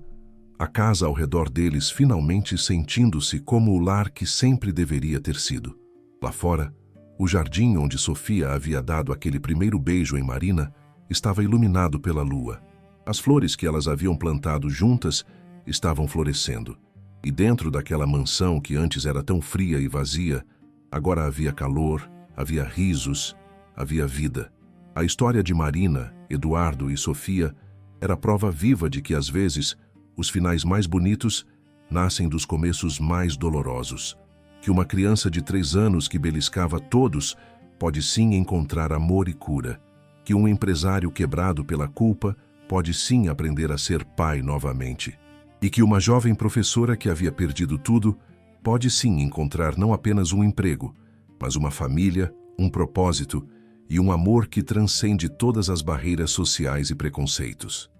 a casa ao redor deles finalmente sentindo-se como o lar que sempre deveria ter sido. Lá fora, o jardim onde Sofia havia dado aquele primeiro beijo em Marina estava iluminado pela lua. As flores que elas haviam plantado juntas estavam florescendo. E dentro daquela mansão que antes era tão fria e vazia, agora havia calor, havia risos, havia vida. A história de Marina, Eduardo e Sofia era prova viva de que, às vezes, os finais mais bonitos nascem dos começos mais dolorosos. que uma criança de 3 anos que beliscava todos pode sim encontrar amor e cura, que um empresário quebrado pela culpa pode sim aprender a ser pai novamente, e que uma jovem professora que havia perdido tudo pode sim encontrar não apenas um emprego, mas uma família, um propósito e um amor que transcende todas as barreiras sociais e preconceitos.